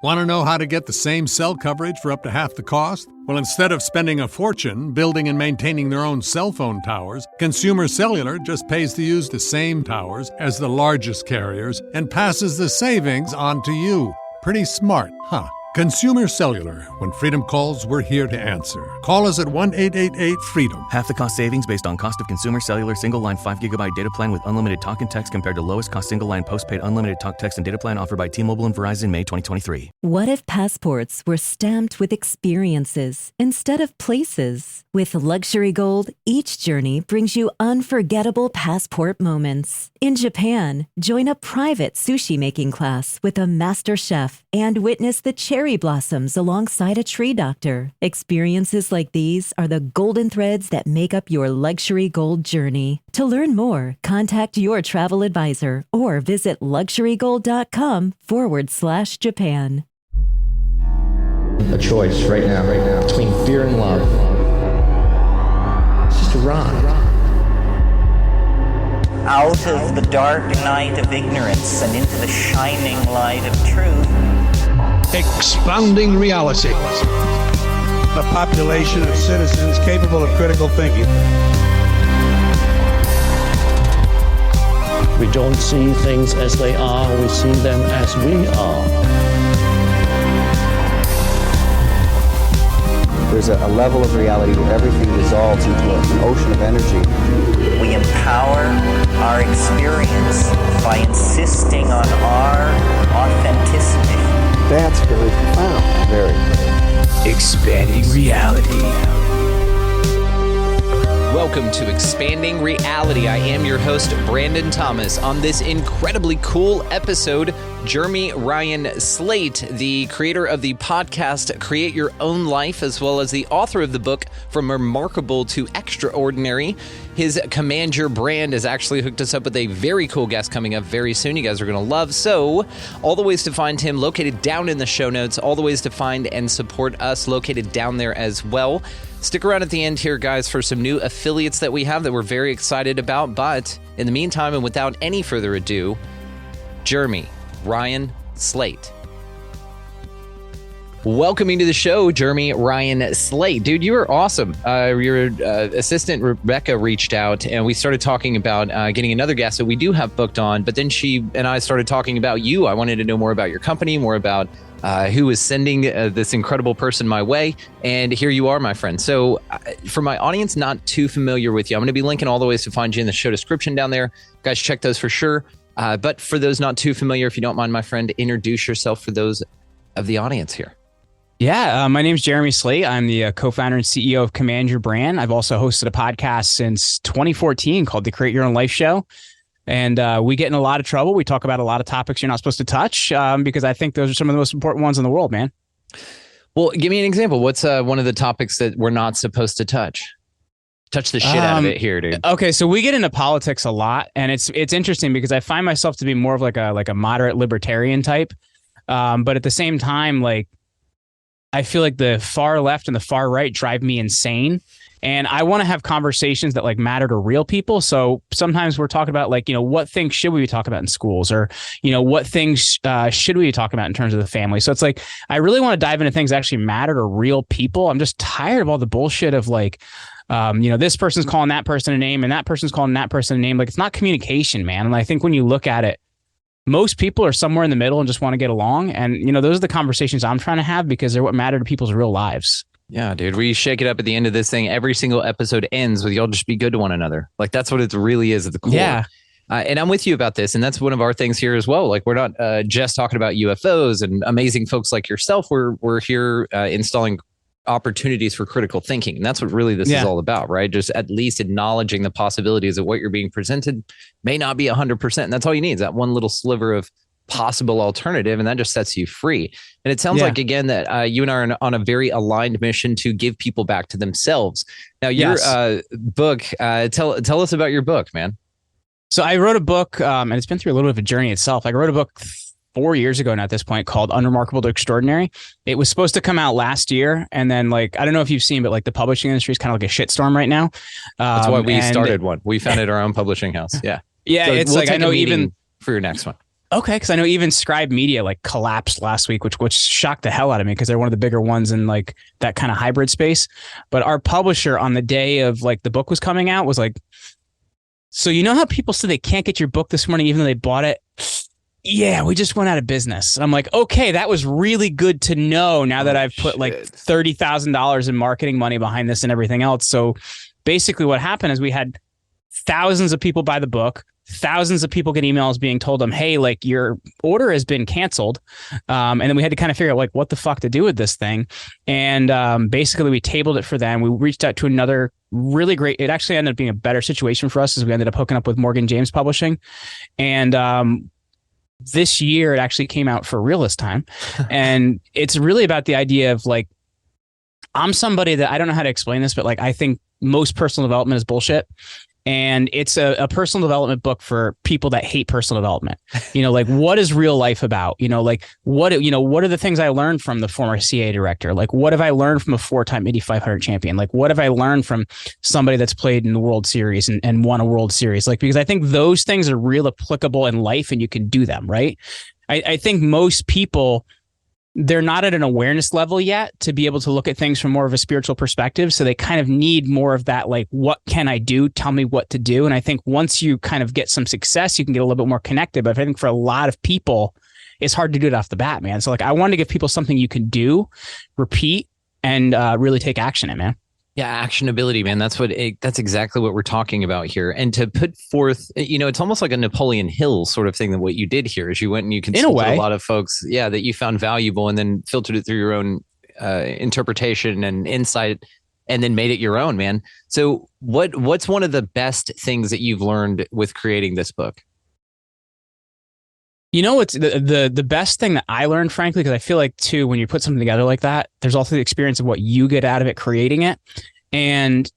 Want to know how to get the same cell coverage for up to half the cost? Well, instead of spending a fortune building and maintaining their own cell phone towers, Consumer Cellular just pays to use the same towers as the largest carriers and passes the savings on to you. Pretty smart, huh? Consumer Cellular. When freedom calls, we're here to answer. Call us at 1-888-FREEDOM. Half the cost savings based on cost of Consumer Cellular single line 5 GB data plan with unlimited talk and text compared to lowest cost single line postpaid unlimited talk, text, and data plan offered by T-Mobile and Verizon May 2023. What if passports were stamped with experiences instead of places? With Luxury Gold, each journey brings you unforgettable passport moments. In Japan, join a private sushi making class with a master chef and witness the cherry blossoms alongside a tree doctor. Experiences like these are the golden threads that make up your Luxury Gold journey. To learn more, contact your travel advisor or visit luxurygold.com/Japan. A choice right now between fear and love. It's just a rock. Out of the dark night of ignorance and into the shining light of truth. Expounding reality. A population of citizens capable of critical thinking. We don't see things as they are, we see them as we are. There's a level of reality where everything dissolves into an ocean of energy. We empower our experience by insisting on our authenticity. That's very profound. Very. Expanding reality. Welcome to Expanding Reality. I am your host, Brandon Thomas. On this incredibly cool episode, Jeremy Ryan Slate, the creator of the podcast Create Your Own Life, as well as the author of the book From Remarkable to Extraordinary. His Command Your Brand has actually hooked us up with a very cool guest coming up very soon. You guys are going to love. So all the ways to find him located down in the show notes, all the ways to find and support us located down there as well. Stick around at the end here, guys, for some new affiliates that we have that we're very excited about. But in the meantime, and without any further ado, Jeremy Ryan Slate. Welcoming to the show, Jeremy Ryan Slate. Dude, you were awesome. Your assistant, Rebecca, reached out, and we started talking about getting another guest that we do have booked on. But then she and I started talking about you. I wanted to know more about your company, more about who is sending this incredible person my way. And here you are, my friend. So for my audience not too familiar with you, I'm going to be linking all the ways to find you in the show description down there. Guys, check those for sure. But for those not too familiar, if you don't mind, my friend, introduce yourself for those of the audience here. Yeah, my name is Jeremy Slate. I'm the co-founder and CEO of Command Your Brand. I've also hosted a podcast since 2014 called the Create Your Own Life Show. And we get in a lot of trouble. We talk about a lot of topics you're not supposed to touch because I think those are some of the most important ones in the world, man. Well, give me an example. What's one of the topics that we're not supposed to touch? Touch the shit out of it here, dude. Okay, so we get into politics a lot, and it's interesting because I find myself to be more of like a moderate libertarian type. But at the same time, like, I feel like the far left and the far right drive me insane. And I want to have conversations that like matter to real people. So sometimes we're talking about like, what things should we be talking about in schools, or, what things should we be talking about in terms of the family? So it's like, I really want to dive into things that actually matter to real people. I'm just tired of all the bullshit of like, this person's calling that person a name and that person's calling that person a name. Like, it's not communication, man. And I think when you look at it, most people are somewhere in the middle and just want to get along. And, those are the conversations I'm trying to have because they're what matter to people's real lives. Yeah, dude, we shake it up at the end of this thing. Every single episode ends with y'all just be good to one another. Like, that's what it really is at the core. Yeah. And I'm with you about this. And that's one of our things here as well. Like, we're not just talking about UFOs and amazing folks like yourself. We're here installing opportunities for critical thinking. And that's what really this is all about, right? Just at least acknowledging the possibilities of what you're being presented may not be 100%. And that's all you need is that one little sliver of possible alternative, and that just sets you free. And it sounds like, again, that you and I are on a very aligned mission to give people back to themselves. Now, your book, tell us about your book, man. So I wrote a book, and it's been through a little bit of a journey itself. I wrote a book 4 years ago now at this point called Unremarkable to Extraordinary. It was supposed to come out last year. And then like, I don't know if you've seen, but like the publishing industry is kind of like a shitstorm right now. That's why we started one. We founded our own publishing house. Yeah. Yeah. So it's we'll like, I know even for your next one. Okay, because I know even Scribe Media like collapsed last week, which shocked the hell out of me because they're one of the bigger ones in like that kind of hybrid space. But our publisher on the day of like the book was coming out was like, so you know how people said they can't get your book this morning even though they bought it? Yeah, we just went out of business. I'm like, okay, that was really good to know now that I've put like $30,000 in marketing money behind this and everything else. So basically what happened is we had thousands of people buy the book. Thousands of people get emails being told them, hey, like your order has been canceled. And then we had to kind of figure out like what the fuck to do with this thing. And basically we tabled it for them. We reached out to another really great, it actually ended up being a better situation for us as we ended up hooking up with Morgan James Publishing. And this year it actually came out for real this time. And it's really about the idea of like, I'm somebody that I don't know how to explain this, but like I think most personal development is bullshit. And it's a personal development book for people that hate personal development. You know, like what is real life about? You know, like what are the things I learned from the former CA director? Like what have I learned from a 4-time Indy 500 champion? Like what have I learned from somebody that's played in the World Series and won a World Series? Like, because I think those things are real applicable in life and you can do them, right? I think most people, they're not at an awareness level yet to be able to look at things from more of a spiritual perspective. So they kind of need more of that, like, what can I do? Tell me what to do. And I think once you kind of get some success, you can get a little bit more connected. But I think for a lot of people, it's hard to do it off the bat, man. So like, I wanted to give people something you can do, repeat, and really take action in, man. Yeah, actionability, man. That's exactly what we're talking about here. And to put forth, you know, it's almost like a Napoleon Hill sort of thing that what you did here is you went and you consulted a lot of folks, that you found valuable and then filtered it through your own interpretation and insight and then made it your own, man. So what's one of the best things that you've learned with creating this book? You know, it's the best thing that I learned, frankly, because I feel like too, when you put something together like that, there's also the experience of what you get out of it, creating it. And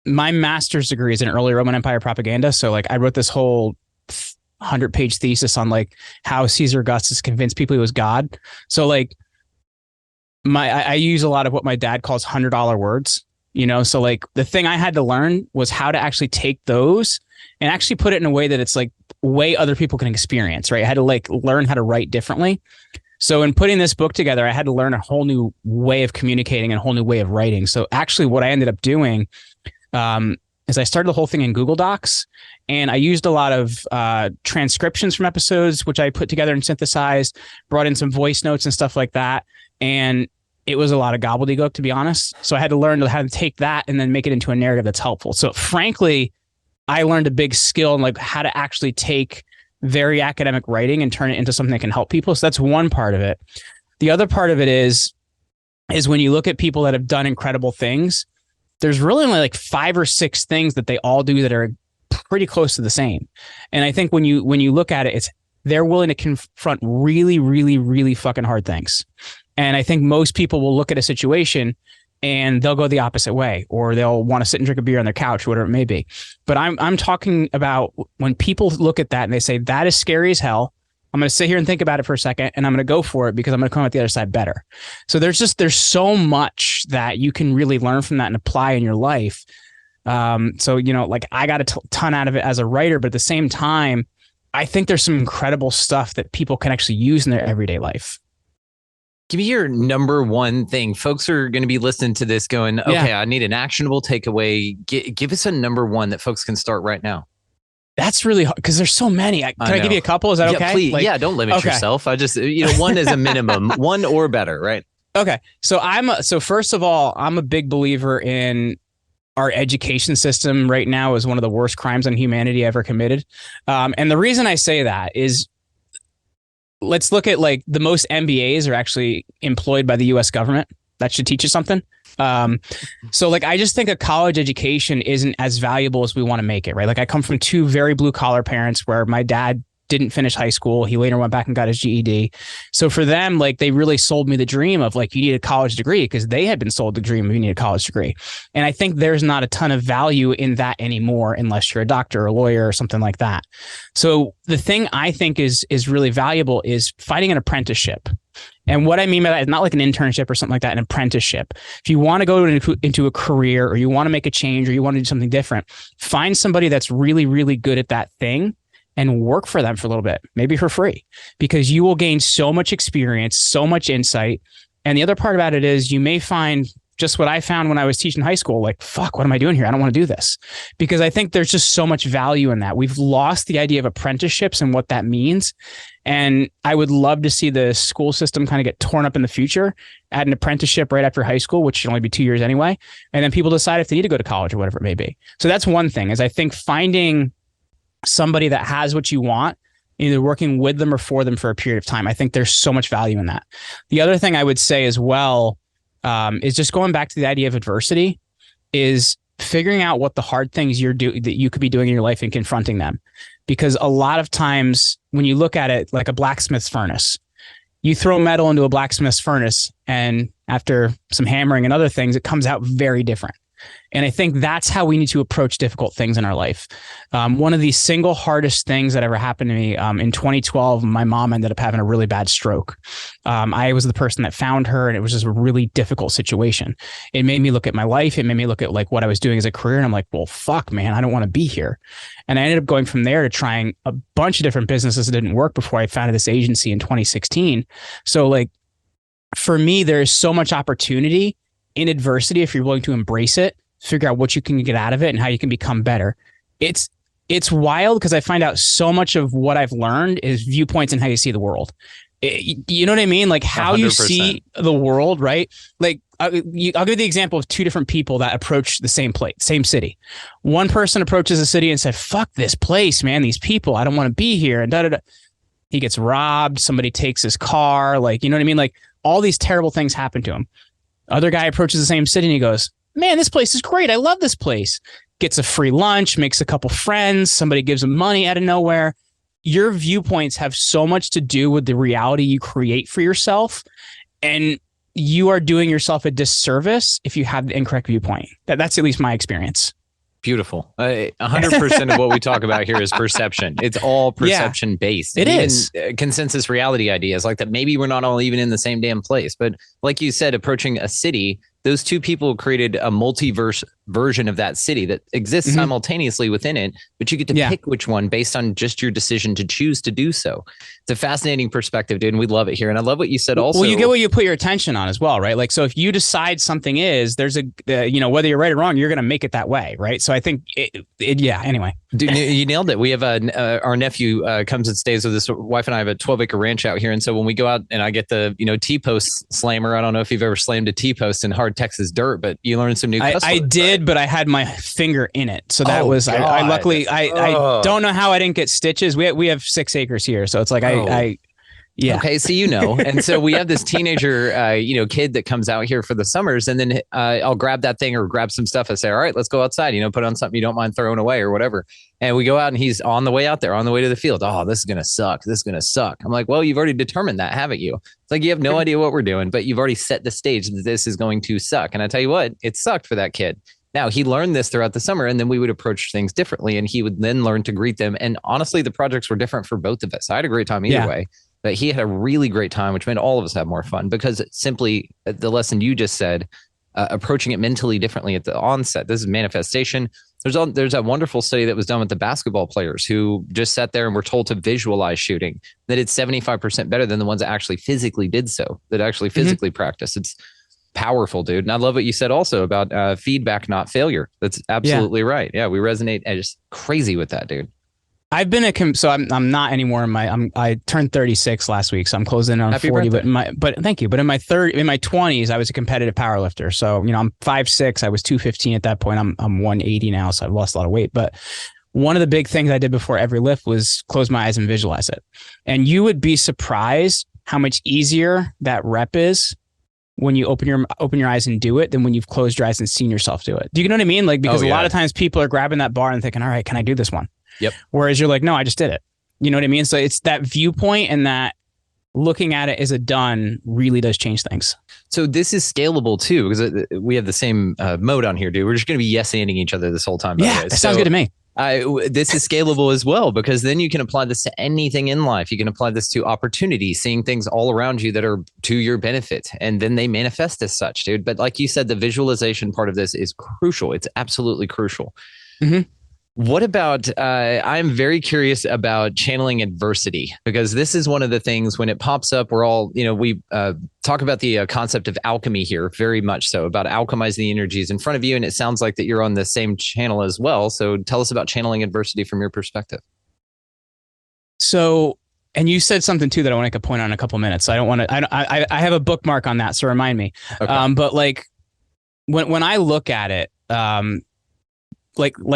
my master's degree is in early Roman Empire propaganda. So like I wrote this whole 100-page thesis on like how Caesar Augustus convinced people he was God. So like I use a lot of what my dad calls $100 words, you know? So like the thing I had to learn was how to actually take those and actually put it in a way that it's like way other people can experience, right? I had to like learn how to write differently. So in putting this book together, I had to learn a whole new way of communicating and a whole new way of writing. So actually what I ended up doing is I started the whole thing in Google Docs, and I used a lot of transcriptions from episodes, which I put together and synthesized, brought in some voice notes and stuff like that. And it was a lot of gobbledygook, to be honest. So I had to learn how to take that and then make it into a narrative that's helpful. So frankly, I learned a big skill in like how to actually take very academic writing and turn it into something that can help people. So that's one part of it. The other part of it is when you look at people that have done incredible things, there's really only like 5 or 6 things that they all do that are pretty close to the same. And I think when you look at it, they're willing to confront really, really, really fucking hard things. And I think most people will look at a situation and they'll go the opposite way, or they'll want to sit and drink a beer on their couch, whatever it may be. But I'm talking about when people look at that and they say, that is scary as hell. I'm going to sit here and think about it for a second, and I'm going to go for it because I'm going to come out the other side better. So there's so much that you can really learn from that and apply in your life. So, you know, like I got a ton out of it as a writer, but at the same time, I think there's some incredible stuff that people can actually use in their everyday life. Give me your number one thing. Folks are going to be listening to this going, okay, I need an actionable takeaway. Give us a number one that folks can start right now. That's really hard because there's so many. Can I give you a couple? Is that okay? Please. Like, don't limit yourself. I just, one is a minimum, one or better, right? Okay. So first of all, I'm a big believer in our education system right now is one of the worst crimes on humanity ever committed. And the reason I say that is, let's look at like the most MBAs are actually employed by the US government. That should teach you something. So like, I just think a college education isn't as valuable as we want to make it, right? Like I come from 2 very blue collar parents where my dad didn't finish high school. He later went back and got his GED. So for them, like they really sold me the dream of like, you need a college degree, because they had been sold the dream of you need a college degree. And I think there's not a ton of value in that anymore, unless you're a doctor or a lawyer or something like that. So the thing I think is really valuable is finding an apprenticeship. And what I mean by that is not like an internship or something like that, an apprenticeship. If you want to go into a career, or you want to make a change, or you want to do something different, find somebody that's really, really good at that thing and work for them for a little bit, maybe for free, because you will gain so much experience, so much insight. And the other part about it is you may find just what I found when I was teaching high school, like, fuck, what am I doing here? I don't want to do this, because I think there's just so much value in that. We've lost the idea of apprenticeships and what that means. And I would love to see the school system kind of get torn up in the future, add an apprenticeship right after high school, which should only be 2 years anyway. And then people decide if they need to go to college or whatever it may be. So that's one thing, is I think finding somebody that has what you want, either working with them or for them for a period of time. I think there's so much value in that. The other thing I would say as well, is just going back to the idea of adversity, is figuring out what the hard things that you could be doing in your life and confronting them. Because a lot of times when you look at it like a blacksmith's furnace, you throw metal into a blacksmith's furnace, and after some hammering and other things, it comes out very different. And I think that's how we need to approach difficult things in our life. One of the single hardest things that ever happened to me, in 2012, my mom ended up having a really bad stroke. I was the person that found her, and it was just a really difficult situation. It made me look at my life. It made me look at like what I was doing as a career. And I'm like, well, fuck, man, I don't want to be here. And I ended up going from there to trying a bunch of different businesses that didn't work before I founded this agency in 2016. So like, for me, there's so much opportunity in adversity if you're willing to embrace it, figure out what you can get out of it and how you can become better. It's wild, because I find out so much of what I've learned is viewpoints and how you see the world. You know what I mean? Like how 100%. You see the world, right? Like I'll give you the example of two different people that approach the same place, same city. One person approaches a city and said, fuck this place, man, these people, I don't want to be here. And da-da-da. He gets robbed. Somebody takes his car. Like, you know what I mean? Like all these terrible things happen to him. Other guy approaches the same city and he goes, man, this place is great. I love this place. Gets a free lunch, makes a couple friends. Somebody gives him money out of nowhere. Your viewpoints have so much to do with the reality you create for yourself. And you are doing yourself a disservice if you have the incorrect viewpoint. That's at least my experience. Beautiful. 100% of what we talk about here is perception. It's all perception based. It is. Consensus reality ideas like that. Maybe we're not all even in the same damn place, but like you said, approaching a city, those two people created a multiverse version of that city that exists simultaneously within it, but you get to pick which one based on just your decision to choose to do so. It's a fascinating perspective, dude, and we love it here. And I love what you said also. Well, you get what you put your attention on as well, right? Like, so if you decide something is, there's a, whether you're right or wrong, you're going to make it that way, right? So I think, anyway. Dude, you nailed it. We have our nephew comes and stays with us. Wife and I have a 12-acre ranch out here. And so when we go out and I get the, T-post slammer, I don't know if you've ever slammed a T-post in hard Texas dirt, but you learned some new cuss words. I did, but I had my finger in it. So that was, I luckily, I don't know how I didn't get stitches. We have 6 acres here. So it's like, yeah. Okay. So, and so we have this teenager, kid that comes out here for the summers, and then I'll grab that thing or grab some stuff. I say, all right, let's go outside, put on something you don't mind throwing away or whatever. And we go out and he's on the way out there, on the way to the field. Oh, this is going to suck. This is going to suck. I'm like, well, you've already determined that, haven't you? It's like, you have no idea what we're doing, but you've already set the stage that this is going to suck. And I tell you what, it sucked for that kid. Now, he learned this throughout the summer, and then we would approach things differently, and he would then learn to greet them. And honestly, the projects were different for both of us. I had a great time either way. But he had a really great time, which made all of us have more fun, because simply the lesson you just said, approaching it mentally differently at the onset. This is manifestation. There's a wonderful study that was done with the basketball players who just sat there and were told to visualize shooting. That it's 75% better than the ones that actually physically did so, that actually physically practiced. It's powerful, dude. And I love what you said also about feedback, not failure. That's absolutely right. Yeah, we resonate just crazy with that, dude. I've been I'm not anymore I turned 36 last week, so I'm closing in on Happy 40, birthday. but thank you. But in my 20s, I was a competitive powerlifter. So, I'm 5'6", I was 215 at that point. I'm 180 now, so I've lost a lot of weight. But one of the big things I did before every lift was close my eyes and visualize it. And you would be surprised how much easier that rep is when you open your eyes and do it than when you've closed your eyes and seen yourself do it. Do you know what I mean? Like, because a lot of times people are grabbing that bar and thinking, all right, can I do this one? Yep. Whereas you're like, no, I just did it. You know what I mean? So it's that viewpoint, and that looking at it as a done really does change things. So this is scalable too, because we have the same mode on here, dude. We're just going to be yes-anding each other this whole time. That sounds good to me. This is scalable as well, because then you can apply this to anything in life. You can apply this to opportunities, seeing things all around you that are to your benefit, and then they manifest as such, dude. But like you said, the visualization part of this is crucial. It's absolutely crucial. Mm-hmm. What about, I'm very curious about channeling adversity, because this is one of the things when it pops up, we're all, we talk about the concept of alchemy here, very much so, about alchemizing the energies in front of you. And it sounds like that you're on the same channel as well. So tell us about channeling adversity from your perspective. So, and you said something too that I want to make a point on in a couple minutes. So I don't want to, I have a bookmark on that. So remind me. Okay. But like when I look at it,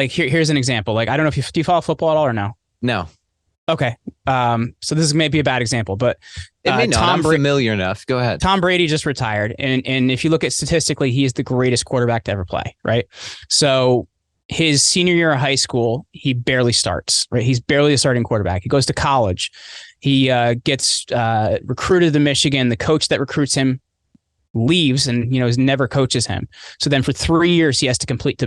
here's an example. Like, I don't know if do you follow football at all or no? No. Okay. So this is maybe a bad example, but it may not. I'm familiar enough. Go ahead. Tom Brady just retired. And if you look at statistically, he's the greatest quarterback to ever play. Right. So his senior year of high school, he barely starts, right? He's barely a starting quarterback. He goes to college. He gets recruited to Michigan. The coach that recruits him leaves and, never coaches him. So then for 3 years, he has to compete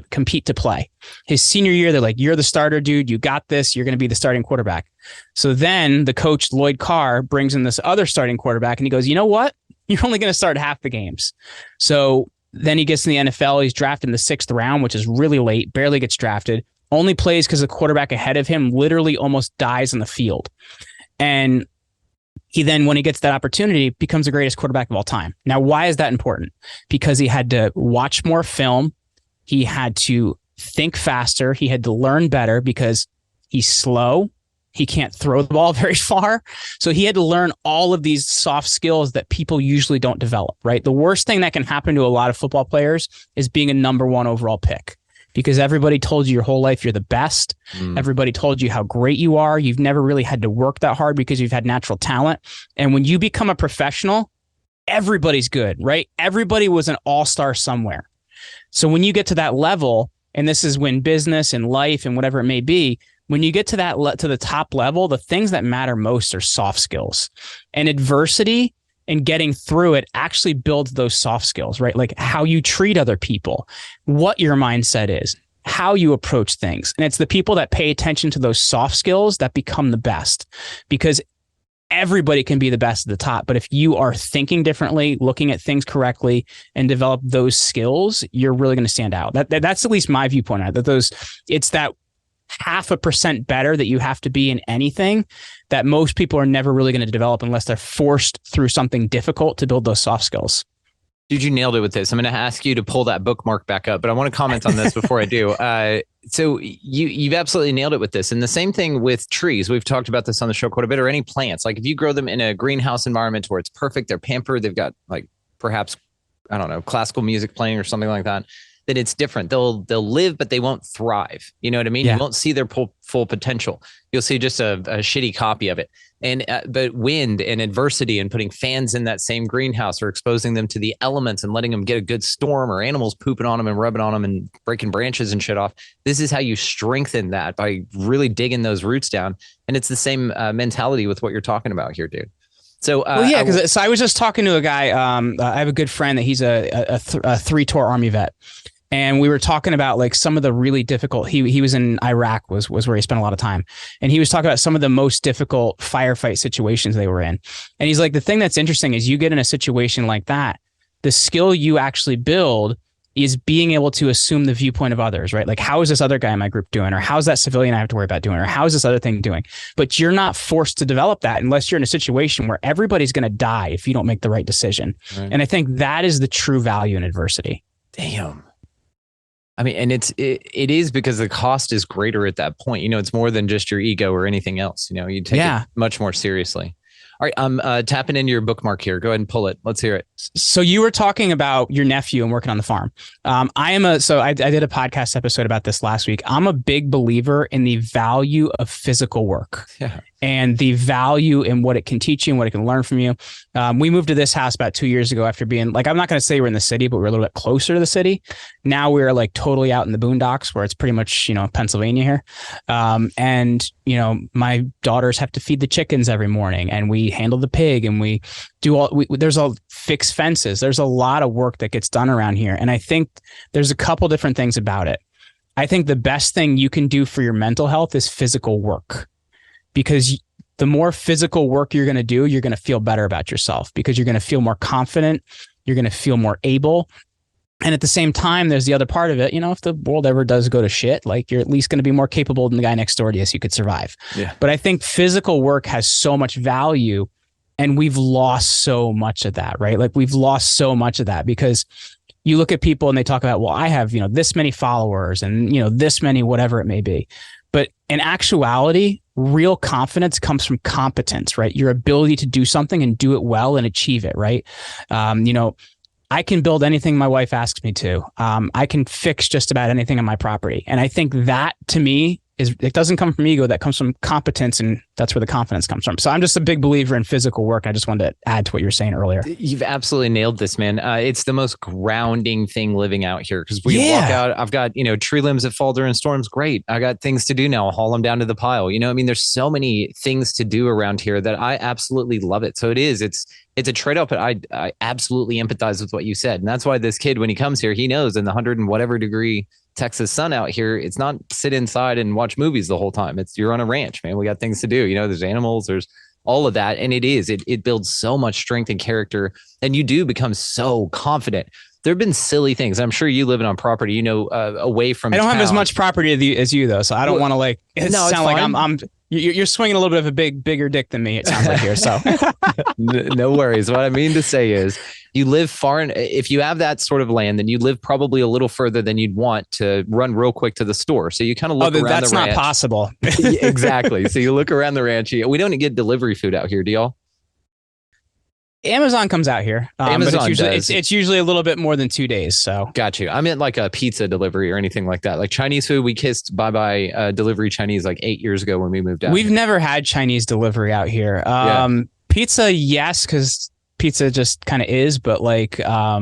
to play. His senior year, they're like, you're the starter, dude. You got this. You're going to be the starting quarterback. So then the coach, Lloyd Carr, brings in this other starting quarterback and he goes, you know what? You're only going to start half the games. So then he gets in the NFL. He's drafted in the 6th round, which is really late, barely gets drafted, only plays because the quarterback ahead of him literally almost dies on the field. And he then, when he gets that opportunity, becomes the greatest quarterback of all time. Now, why is that important? Because he had to watch more film. He had to think faster. He had to learn better because he's slow. He can't throw the ball very far. So he had to learn all of these soft skills that people usually don't develop, right? The worst thing that can happen to a lot of football players is being a number 1 overall pick, because everybody told you your whole life you're the best. Everybody told you how great you are. You've never really had to work that hard because you've had natural talent. And when you become a professional, everybody's good, right? Everybody was an all-star somewhere. So when you get to that level, and this is when business and life and whatever it may be, when you get to that to the top level, the things that matter most are soft skills, and adversity and getting through it actually builds those soft skills, right? Like how you treat other people, what your mindset is, how you approach things. And it's the people that pay attention to those soft skills that become the best, because everybody can be the best at the top. But if you are thinking differently, looking at things correctly, and develop those skills, you're really going to stand out. That's at least my viewpoint on it, it's that 0.5% better that you have to be in anything that most people are never really going to develop unless they're forced through something difficult to build those soft skills. Dude, you nailed it with this. I'm going to ask you to pull that bookmark back up, but I want to comment on this before I do. So you've absolutely nailed it with this. And the same thing with trees. We've talked about this on the show quite a bit, or any plants. Like if you grow them in a greenhouse environment where it's perfect, they're pampered, they've got like perhaps, I don't know, classical music playing or something like that, then it's different. They'll live, but they won't thrive. You know what I mean? Yeah. You won't see their full potential. You'll see just a shitty copy of it. And but wind and adversity and putting fans in that same greenhouse or exposing them to the elements and letting them get a good storm, or animals pooping on them and rubbing on them and breaking branches and shit off. This is how you strengthen that, by really digging those roots down. And it's the same mentality with what you're talking about here, dude. So, because I was just talking to a guy. I have a good friend that he's a 3-tour Army vet. And we were talking about like some of the really difficult, he was in Iraq was where he spent a lot of time. And he was talking about some of the most difficult firefight situations they were in. And he's like, the thing that's interesting is you get in a situation like that, the skill you actually build is being able to assume the viewpoint of others, right? Like, how is this other guy in my group doing? Or how's that civilian I have to worry about doing? Or how is this other thing doing? But you're not forced to develop that unless you're in a situation where everybody's going to die if you don't make the right decision. Right. And I think that is the true value in adversity. Damn. I mean, and it is because the cost is greater at that point. You know, it's more than just your ego or anything else. You know, you take it much more seriously. All right, I'm tapping into your bookmark here. Go ahead and pull it. Let's hear it. So you were talking about your nephew and working on the farm. I did a podcast episode about this last week. I'm a big believer in the value of physical work and the value in what it can teach you and what it can learn from you. We moved to this house about 2 years ago after being like, I'm not going to say we're in the city, but we're a little bit closer to the city. Now we're like totally out in the boondocks where it's pretty much, Pennsylvania here. And my daughters have to feed the chickens every morning, and we handle the pig, and we do there's a fixed fences. There's a lot of work that gets done around here. And I think there's a couple different things about it. I think the best thing you can do for your mental health is physical work, because the more physical work you're going to do, you're going to feel better about yourself, because you're going to feel more confident. You're going to feel more able. And at the same time, there's the other part of it. If the world ever does go to shit, like you're at least going to be more capable than the guy next door to you, so you could survive. Yeah. But I think physical work has so much value, and we've lost so much of that, right? Like we've lost so much of that because you look at people and they talk about, well, I have, this many followers and, this many, whatever it may be. But in actuality, real confidence comes from competence, right? Your ability to do something and do it well and achieve it, right? I can build anything my wife asks me to. I can fix just about anything on my property. And I think that, to me, it doesn't come from ego. That comes from competence, and that's where the confidence comes from. So I'm just a big believer in physical work. I just wanted to add to what you were saying earlier. You've absolutely nailed this, man. It's the most grounding thing living out here, because we walk out. I've got, tree limbs that fall during storms. Great. I got things to do now. I'll haul them down to the pile. There's so many things to do around here that I absolutely love it. So it's a trade-off, but I absolutely empathize with what you said. And that's why this kid, when he comes here, he knows in the 100 and whatever degree Texas sun out here, it's not sit inside and watch movies the whole time. You're on a ranch, man. We got things to do. There's animals, there's all of that. And it builds so much strength and character, and you do become so confident. There've been silly things. I'm sure you living on property, away from I don't town. have as much property as you though. So I don't want to sound like I'm you're swinging a little bit of a bigger dick than me. It sounds like here. So no worries. What I mean to say is, you live far, and if you have that sort of land, then you live probably a little further than you'd want to run real quick to the store. So you kind of look around the ranch. That's not possible. Exactly. So you look around the ranch. We don't get delivery food out here, do y'all? Amazon comes out here. Amazon but does. It's usually a little bit more than 2 days. So got you. I meant like a pizza delivery or anything like that. Like Chinese food, we kissed bye-bye delivery Chinese like 8 years ago when we moved out. We've never had Chinese delivery out here. Pizza, yes, because pizza just kind of is, but like I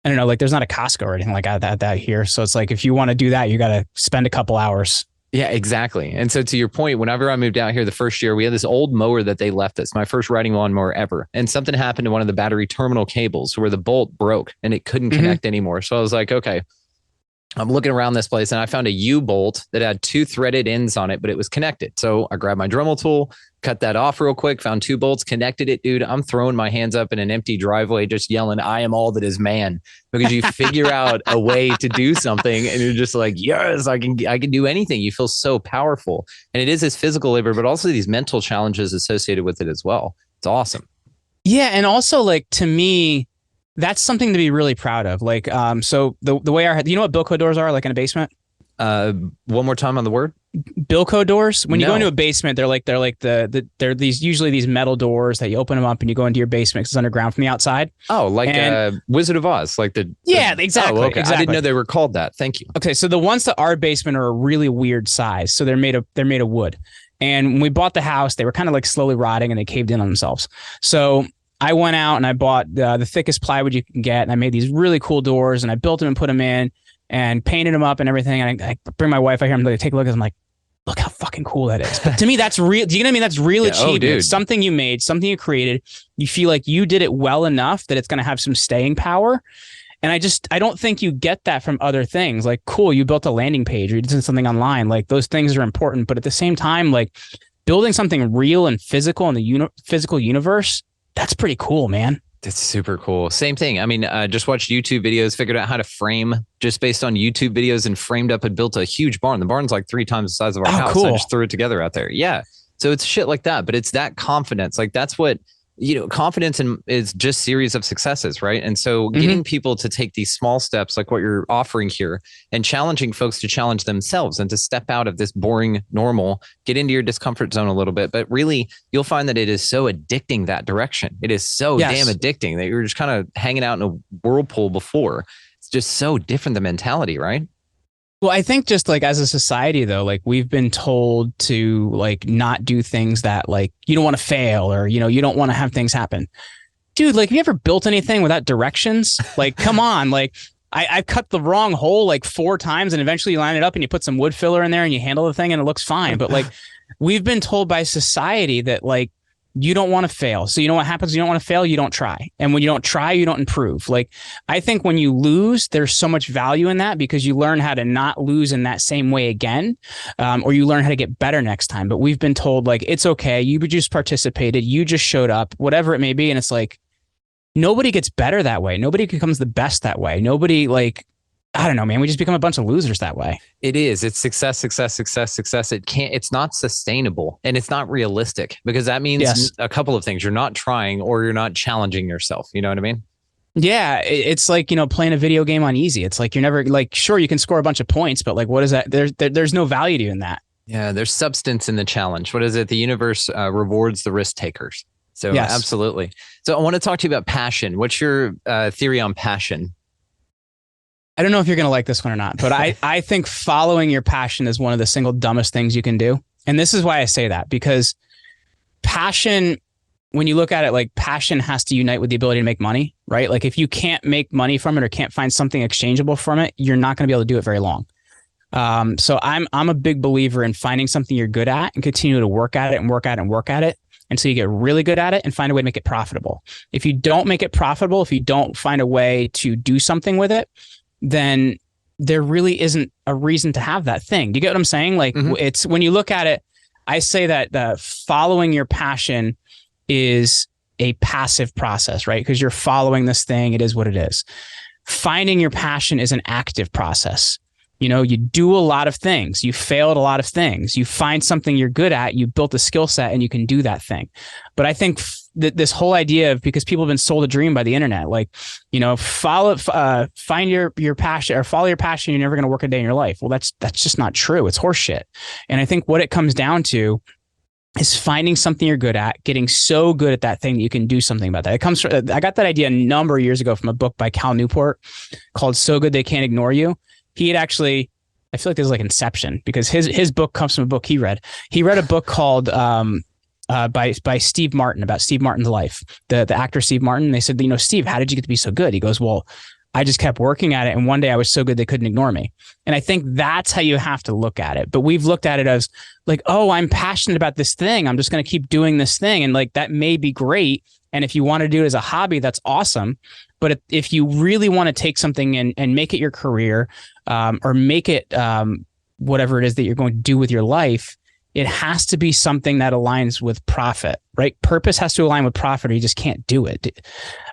don't know, like there's not a Costco or anything like that here. So it's like if you want to do that, you got to spend a couple hours. Yeah, exactly. And so to your point, whenever I moved out here the first year, we had this old mower that they left us, my first riding lawnmower ever. And something happened to one of the battery terminal cables where the bolt broke and it couldn't connect anymore. So I was like, okay, I'm looking around this place and I found a U-bolt that had 2 threaded ends on it, but it was connected. So I grabbed my Dremel tool, cut that off real quick, found 2 bolts, connected it, dude. I'm throwing my hands up in an empty driveway, just yelling, I am all that is man, because you figure out a way to do something and you're just like, yes, I can do anything. You feel so powerful. And it is this physical labor, but also these mental challenges associated with it as well. It's awesome. Yeah. And also, like, to me, that's something to be really proud of. Like, so the way you know what Bilco doors are, like in a basement? One more time on the word. Bilco doors. When you go into a basement, they're usually these metal doors that you open them up and you go into your basement because it's underground from the outside. Oh, like Wizard of Oz, like the exactly. Oh, okay. Exactly. I didn't know they were called that. Thank you. Okay, so the ones that are basement are a really weird size. So they're made of wood. And when we bought the house, they were kind of like slowly rotting and they caved in on themselves. So I went out and I bought the thickest plywood you can get, and I made these really cool doors, and I built them and put them in and painted them up and everything. And I bring my wife out here, I'm like, take a look, and I'm like, look how fucking cool that is. But to me, that's real. Do you know what I mean? That's real achievement. It's something you made, something you created. You feel like you did it well enough that it's going to have some staying power. And I don't think you get that from other things. Like, cool, you built a landing page or you did something online. Like, those things are important. But at the same time, like, building something real and physical in the physical universe, that's pretty cool, man. That's super cool. Same thing. I mean, just watched YouTube videos, figured out how to frame just based on YouTube videos, and framed up and built a huge barn. The barn's like 3 times the size of our house. Cool. I just threw it together out there. Yeah. So it's shit like that, but it's that confidence. Like, that's what, confidence is just series of successes, right? And so getting people to take these small steps, like what you're offering here, and challenging folks to challenge themselves and to step out of this boring normal, get into your discomfort zone a little bit. But really, you'll find that it is so addicting that direction. It is so damn addicting that you're just kind of hanging out in a whirlpool before. It's just so different, the mentality, right? Well, I think just like as a society, though, like we've been told to like not do things that like you don't want to fail, or, you don't want to have things happen. Dude, like, have you ever built anything without directions? Like, come on. Like, I cut the wrong hole like 4 times and eventually you line it up and you put some wood filler in there and you handle the thing and it looks fine. But like, we've been told by society that like, you don't want to fail. So you know what happens? You don't want to fail. You don't try. And when you don't try, you don't improve. Like, I think when you lose, there's so much value in that because you learn how to not lose in that same way again. Or you learn how to get better next time. But we've been told like, it's okay. You just participated. You just showed up, whatever it may be. And it's like, nobody gets better that way. Nobody becomes the best that way. Nobody I don't know, man. We just become a bunch of losers that way. It is. It's success. It's not sustainable and it's not realistic because that means a couple of things. You're not trying or you're not challenging yourself. You know what I mean? Yeah. It's like, playing a video game on easy. It's like, you're never sure, you can score a bunch of points, but what is that? There's no value to you in that. Yeah. There's substance in the challenge. What is it? The universe rewards the risk takers. So yes. Absolutely. So I want to talk to you about passion. What's your theory on passion? I don't know if you're going to like this one or not, but I think following your passion is one of the single dumbest things you can do. And this is why I say that, because passion, when you look at it, passion has to unite with the ability to make money, right? If you can't make money from it or can't find something exchangeable from it, you're not going to be able to do it very long. So I'm a big believer in finding something you're good at and continue to work at it and work at it and work at it until you get really good at it and find a way to make it profitable. If you don't make it profitable, if you don't find a way to do something with it, then there really isn't a reason to have that thing. Do you get what I'm saying? It's when you look at it, I say that following your passion is a passive process, right? Because you're following this thing. It is what it is. Finding your passion is an active process. You do a lot of things. You fail at a lot of things. You find something you're good at. You built a skill set and you can do that thing. But I think this whole idea of, because people have been sold a dream by the internet, find your passion or follow your passion. You're never going to work a day in your life. Well, that's just not true. It's horseshit. And I think what it comes down to is finding something you're good at, getting so good at that thing that you can do something about that. It comes from, I got that idea a number of years ago from a book by Cal Newport called So Good They Can't Ignore You. He had actually, I feel like this is Inception, because his book comes from a book he read. He read a book called by Steve Martin, about Steve Martin's life, the actor Steve Martin. They said, Steve, how did you get to be so good? He goes, well, I just kept working at it. And one day I was so good they couldn't ignore me. And I think that's how you have to look at it. But we've looked at it as oh, I'm passionate about this thing. I'm just going to keep doing this thing. And that may be great. And if you want to do it as a hobby, that's awesome. But if you really want to take something and make it your career, or make it whatever it is that you're going to do with your life, it has to be something that aligns with profit, right? Purpose has to align with profit, or you just can't do it.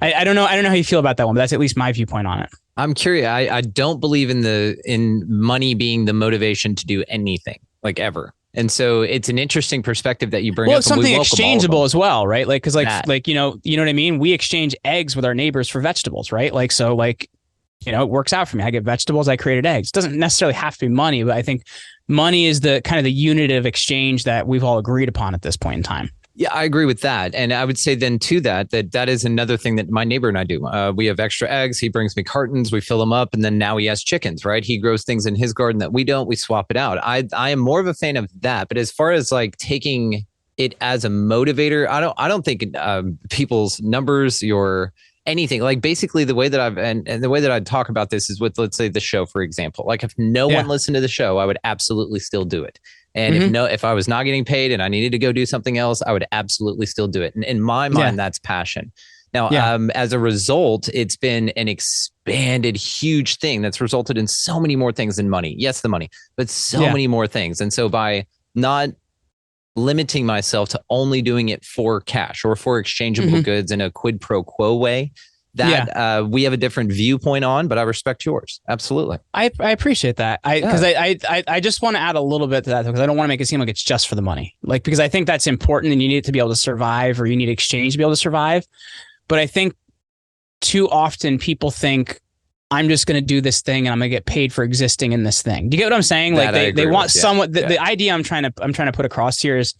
I don't know. I don't know how you feel about that one, but that's at least my viewpoint on it. I'm curious. I don't believe in money being the motivation to do anything, ever. And so it's an interesting perspective that you bring up. Well, it's something exchangeable as well, right? Because you know what I mean? We exchange eggs with our neighbors for vegetables, right? It works out for me. I get vegetables, I created eggs. It doesn't necessarily have to be money, but I think money is the kind of the unit of exchange that we've all agreed upon at this point in time. Yeah, I agree with that. And I would say then to that is another thing that my neighbor and I do. We have extra eggs. He brings me cartons. We fill them up. And then now he has chickens, right? He grows things in his garden that we don't. We swap it out. I am more of a fan of that. But as far as taking it as a motivator, I don't think people's numbers, your anything, basically the way that and the way that I'd talk about this is with, let's say, the show, for example. If no one listened to the show, I would absolutely still do it. And if I was not getting paid and I needed to go do something else, I would absolutely still do it. And in my mind, that's passion. Now, as a result, it's been an expanded, huge thing that's resulted in so many more things than money. Yes, the money, but so many more things. And so by not limiting myself to only doing it for cash or for exchangeable goods in a quid pro quo way, that we have a different viewpoint on, but I respect yours. Absolutely. I appreciate that. I just want to add a little bit to that, because I don't want to make it seem like it's just for the money. Because I think that's important and you need it to be able to survive, or you need exchange to be able to survive. But I think too often people think, I'm just going to do this thing and I'm going to get paid for existing in this thing. Do you get what I'm saying? They want someone, the idea I'm trying to put across here is,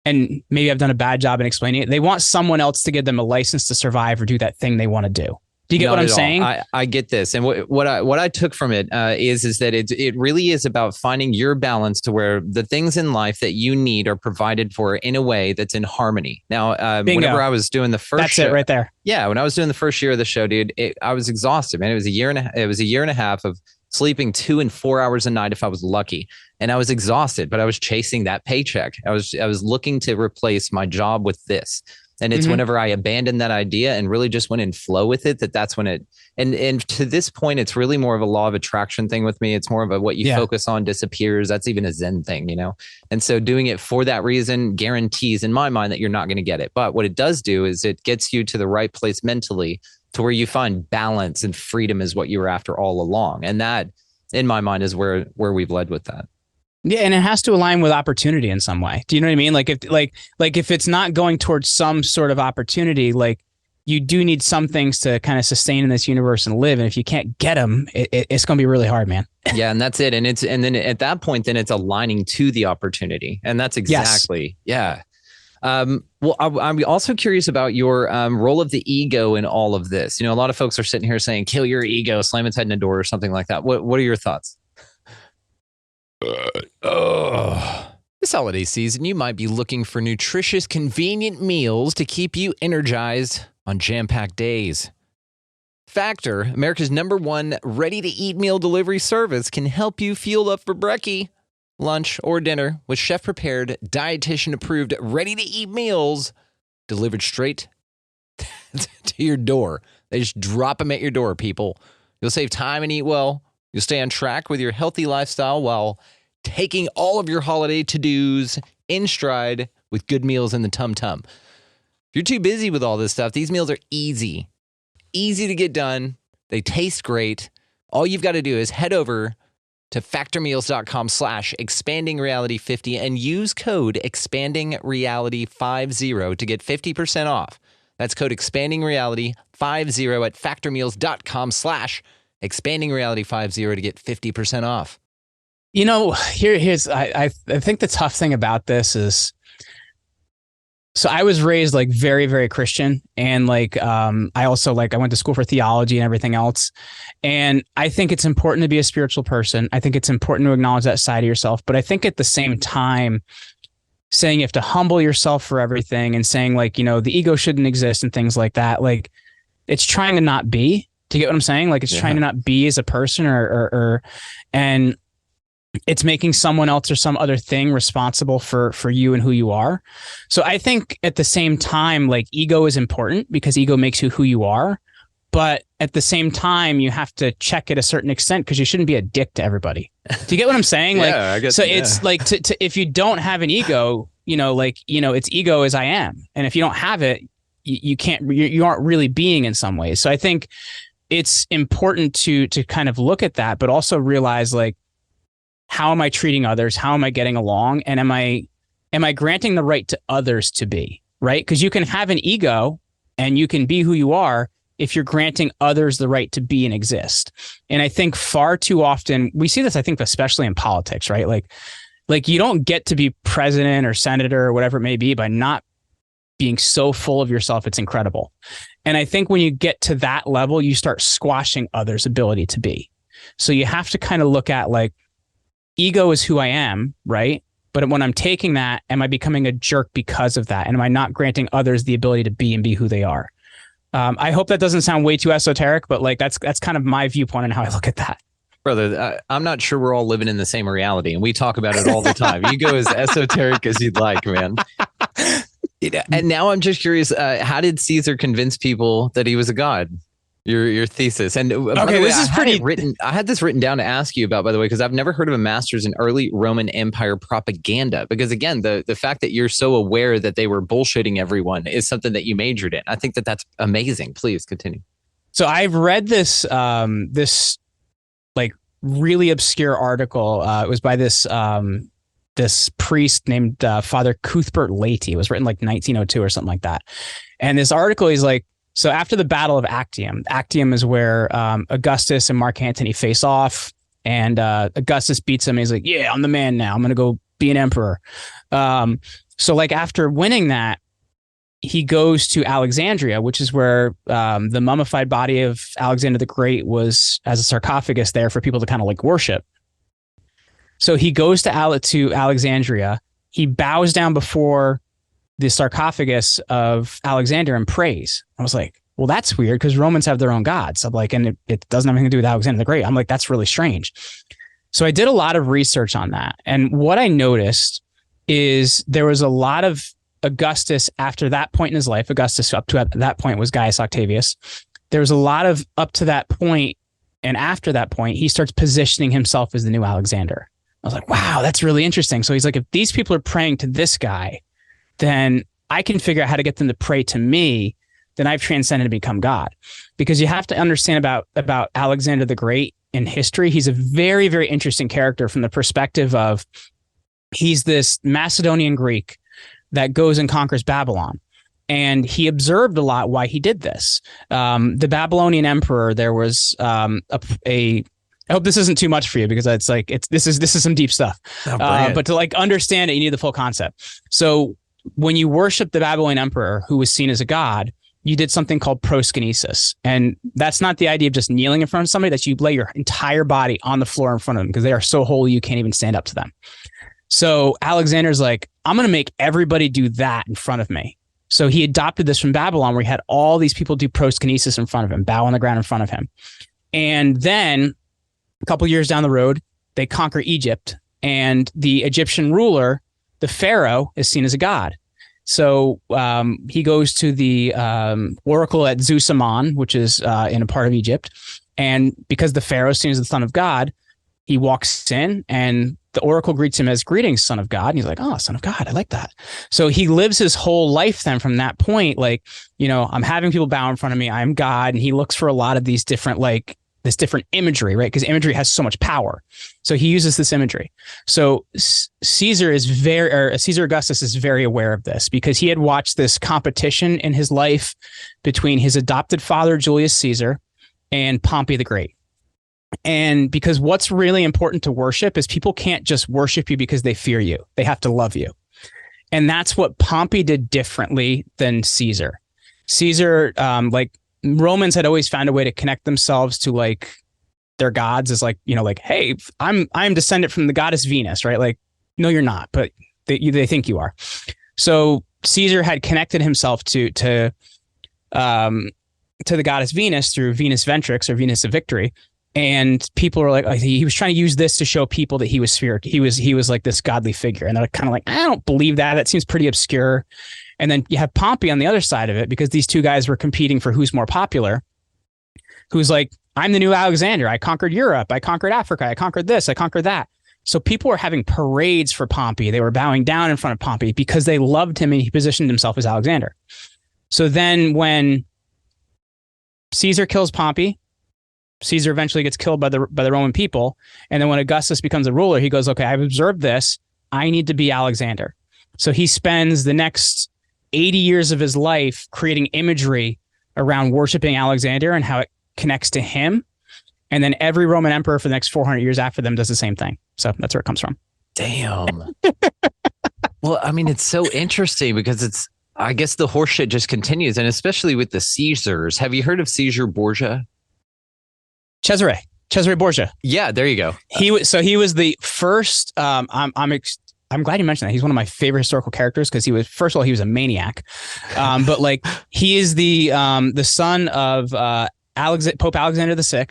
and maybe I've done a bad job in explaining it, they want someone else to give them a license to survive or do that thing they want to do. Do you get what I'm saying? I get this. And what I took from it is that it really is about finding your balance to where the things in life that you need are provided for in a way that's in harmony. Now, whenever I was doing the first show, it right there. Yeah. When I was doing the first year of the show, dude, I was exhausted, man. It was a year and a half of sleeping 2 and 4 hours a night if I was lucky. And I was exhausted, but I was chasing that paycheck. I was looking to replace my job with this. And it's whenever I abandoned that idea and really just went in flow with it, that's when it, and to this point, it's really more of a law of attraction thing with me. It's more of a, what you focus on disappears. That's even a Zen thing, And so doing it for that reason guarantees in my mind that you're not going to get it. But what it does do is it gets you to the right place mentally to where you find balance and freedom is what you were after all along. And that, in my mind, is where we've led with that. Yeah, and it has to align with opportunity in some way. Do you know what I mean? Like if it's not going towards some sort of opportunity, like you do need some things to kind of sustain in this universe and live. And if you can't get them, it's going to be really hard, man. Yeah, and that's it. And then at that point, then it's aligning to the opportunity, and that's exactly Well, I'm also curious about your role of the ego in all of this. A lot of folks are sitting here saying, "Kill your ego, slam its head in a door," or something like that. What are your thoughts? This holiday season, you might be looking for nutritious, convenient meals to keep you energized on jam-packed days. Factor, America's #1 ready-to-eat meal delivery service, can help you fuel up for brekkie, lunch, or dinner with chef-prepared, dietitian-approved, ready-to-eat meals delivered straight to your door. They just drop them at your door, people. You'll save time and eat well. You'll stay on track with your healthy lifestyle while taking all of your holiday to-dos in stride with good meals in the tum-tum. If you're too busy with all this stuff, these meals are easy to get done. They taste great. All you've got to do is head over to factormeals.com/expandingreality50 and use code expandingreality50 to get 50% off. That's code expandingreality50 at factormeals.com/expandingreality50 to get 50% off. Here's I think the tough thing about this is, so I was raised like very, very Christian, and I also I went to school for theology and everything else. And I think it's important to be a spiritual person. I think it's important to acknowledge that side of yourself. But I think at the same time, saying you have to humble yourself for everything and saying the ego shouldn't exist and things like that, it's trying to not be. Do you get what I'm saying? It's trying to not be as a person and it's making someone else or some other thing responsible for you and who you are. So I think at the same time, ego is important because ego makes you who you are. But at the same time, you have to check it a certain extent because you shouldn't be a dick to everybody. Do you get what I'm saying? I guess, so it's to if you don't have an ego, it's ego as I am. And if you don't have it, you can't, you aren't really being in some ways. So I think it's important to kind of look at that, but also realize how am I treating others? How am I getting along? And am I granting the right to others to be, right? Because you can have an ego and you can be who you are if you're granting others the right to be and exist. And I think far too often we see this, I think, especially in politics, right? Like you don't get to be president or senator or whatever it may be by not being so full of yourself. It's incredible. And I think when you get to that level, you start squashing others' ability to be. So you have to kind of look at ego is who I am, right? But when I'm taking that, am I becoming a jerk because of that? And am I not granting others the ability to be and be who they are? I hope that doesn't sound way too esoteric, but that's kind of my viewpoint on how I look at that. Brother, I'm not sure we're all living in the same reality, and we talk about it all the time. You go as esoteric as you'd like, man. And now I'm just curious, how did Caesar convince people that he was a god? Your thesis. And okay, this is pretty written. I had this written down to ask you about, by the way, because I've never heard of a master's in early Roman Empire propaganda. Because again, the fact that you're so aware that they were bullshitting everyone is something that you majored in. I think that that's amazing. Please continue. So I've read this really obscure article. It was by this priest named Father Cuthbert Laity. It was written 1902 or something like that. And this article is so after the Battle of Actium is where Augustus and Mark Antony face off, and Augustus beats him. And he's like, "Yeah, I'm the man now. I'm going to go be an emperor." So after winning that, he goes to Alexandria, which is where the mummified body of Alexander the Great was as a sarcophagus there for people to kind of worship. So he goes to Alexandria. He bows down before the sarcophagus of Alexander and prays. I was like, well, that's weird because Romans have their own gods. I'm and it doesn't have anything to do with Alexander the Great. I'm like, that's really strange. So I did a lot of research on that. And what I noticed is there was a lot of Augustus after that point in his life. Augustus up to at that point was Gaius Octavius. There was a lot of up to that point, and after that point, he starts positioning himself as the new Alexander. I was like, wow, that's really interesting. So he's like, if these people are praying to this guy, then I can figure out how to get them to pray to me. Then I've transcended to become God. Because you have to understand about Alexander the Great in history. He's a very, very interesting character from the perspective of he's this Macedonian Greek that goes and conquers Babylon. And he observed a lot why he did this. The Babylonian emperor, there was I hope this isn't too much for you because this is some deep stuff. But to like understand it, you need the full concept. So when you worship the Babylonian emperor, who was seen as a god, you did something called proskynesis. And that's not the idea of just kneeling in front of somebody. That's you lay your entire body on the floor in front of them because they are so holy you can't even stand up to them. So Alexander's like, I'm going to make everybody do that in front of me. So he adopted this from Babylon, where he had all these people do proskynesis in front of him, bow on the ground in front of him. And then a couple years down the road, they conquer Egypt, and the Egyptian ruler, the Pharaoh, is seen as a god. So he goes to the oracle at Zeus-Ammon, which is in a part of Egypt. And because the Pharaoh is seen as the son of God, he walks in and the oracle greets him as, greetings, son of God. And he's like, oh, son of God, I like that. So he lives his whole life then from that point, like, I'm having people bow in front of me. I'm God. And he looks for a lot of these different, like, this different imagery, right? Because imagery has so much power. So he uses this imagery. So Caesar Augustus is very aware of this because he had watched this competition in his life between his adopted father, Julius Caesar, and Pompey the Great. And because what's really important to worship is people can't just worship you because they fear you. They have to love you. And that's what Pompey did differently than Caesar. Caesar, like Romans had always found a way to connect themselves to like their gods as like, like, hey, I'm descendant from the goddess Venus, right? Like, no, you're not, but they think you are. So Caesar had connected himself to the goddess Venus through Venus Ventrix or Venus of Victory. And people are like, he was trying to use this to show people that he was spirit. He was like this godly figure. And they're kind of like, I don't believe that. That seems pretty obscure. And then you have Pompey on the other side of it, because these two guys were competing for who's more popular, who's like, I'm the new Alexander. I conquered Europe. I conquered Africa. I conquered this. I conquered that. So people were having parades for Pompey. They were bowing down in front of Pompey because they loved him and he positioned himself as Alexander. So then when Caesar kills Pompey, Caesar eventually gets killed by the Roman people. And then when Augustus becomes a ruler, he goes, okay, I've observed this. I need to be Alexander. So he spends the next 80 years of his life creating imagery around worshiping Alexander and how it connects to him. And then every Roman emperor for the next 400 years after them does the same thing. So that's where it comes from. Damn. Well, I mean, it's so interesting because I guess the horseshit just continues. And especially with the Caesars. Have you heard of Caesar Borgia? Cesare Borgia. Yeah, there you go. He was the first. I'm glad you mentioned that. He's one of my favorite historical characters because he was, first of all, he was a maniac, but like he is the son of Pope Alexander VI,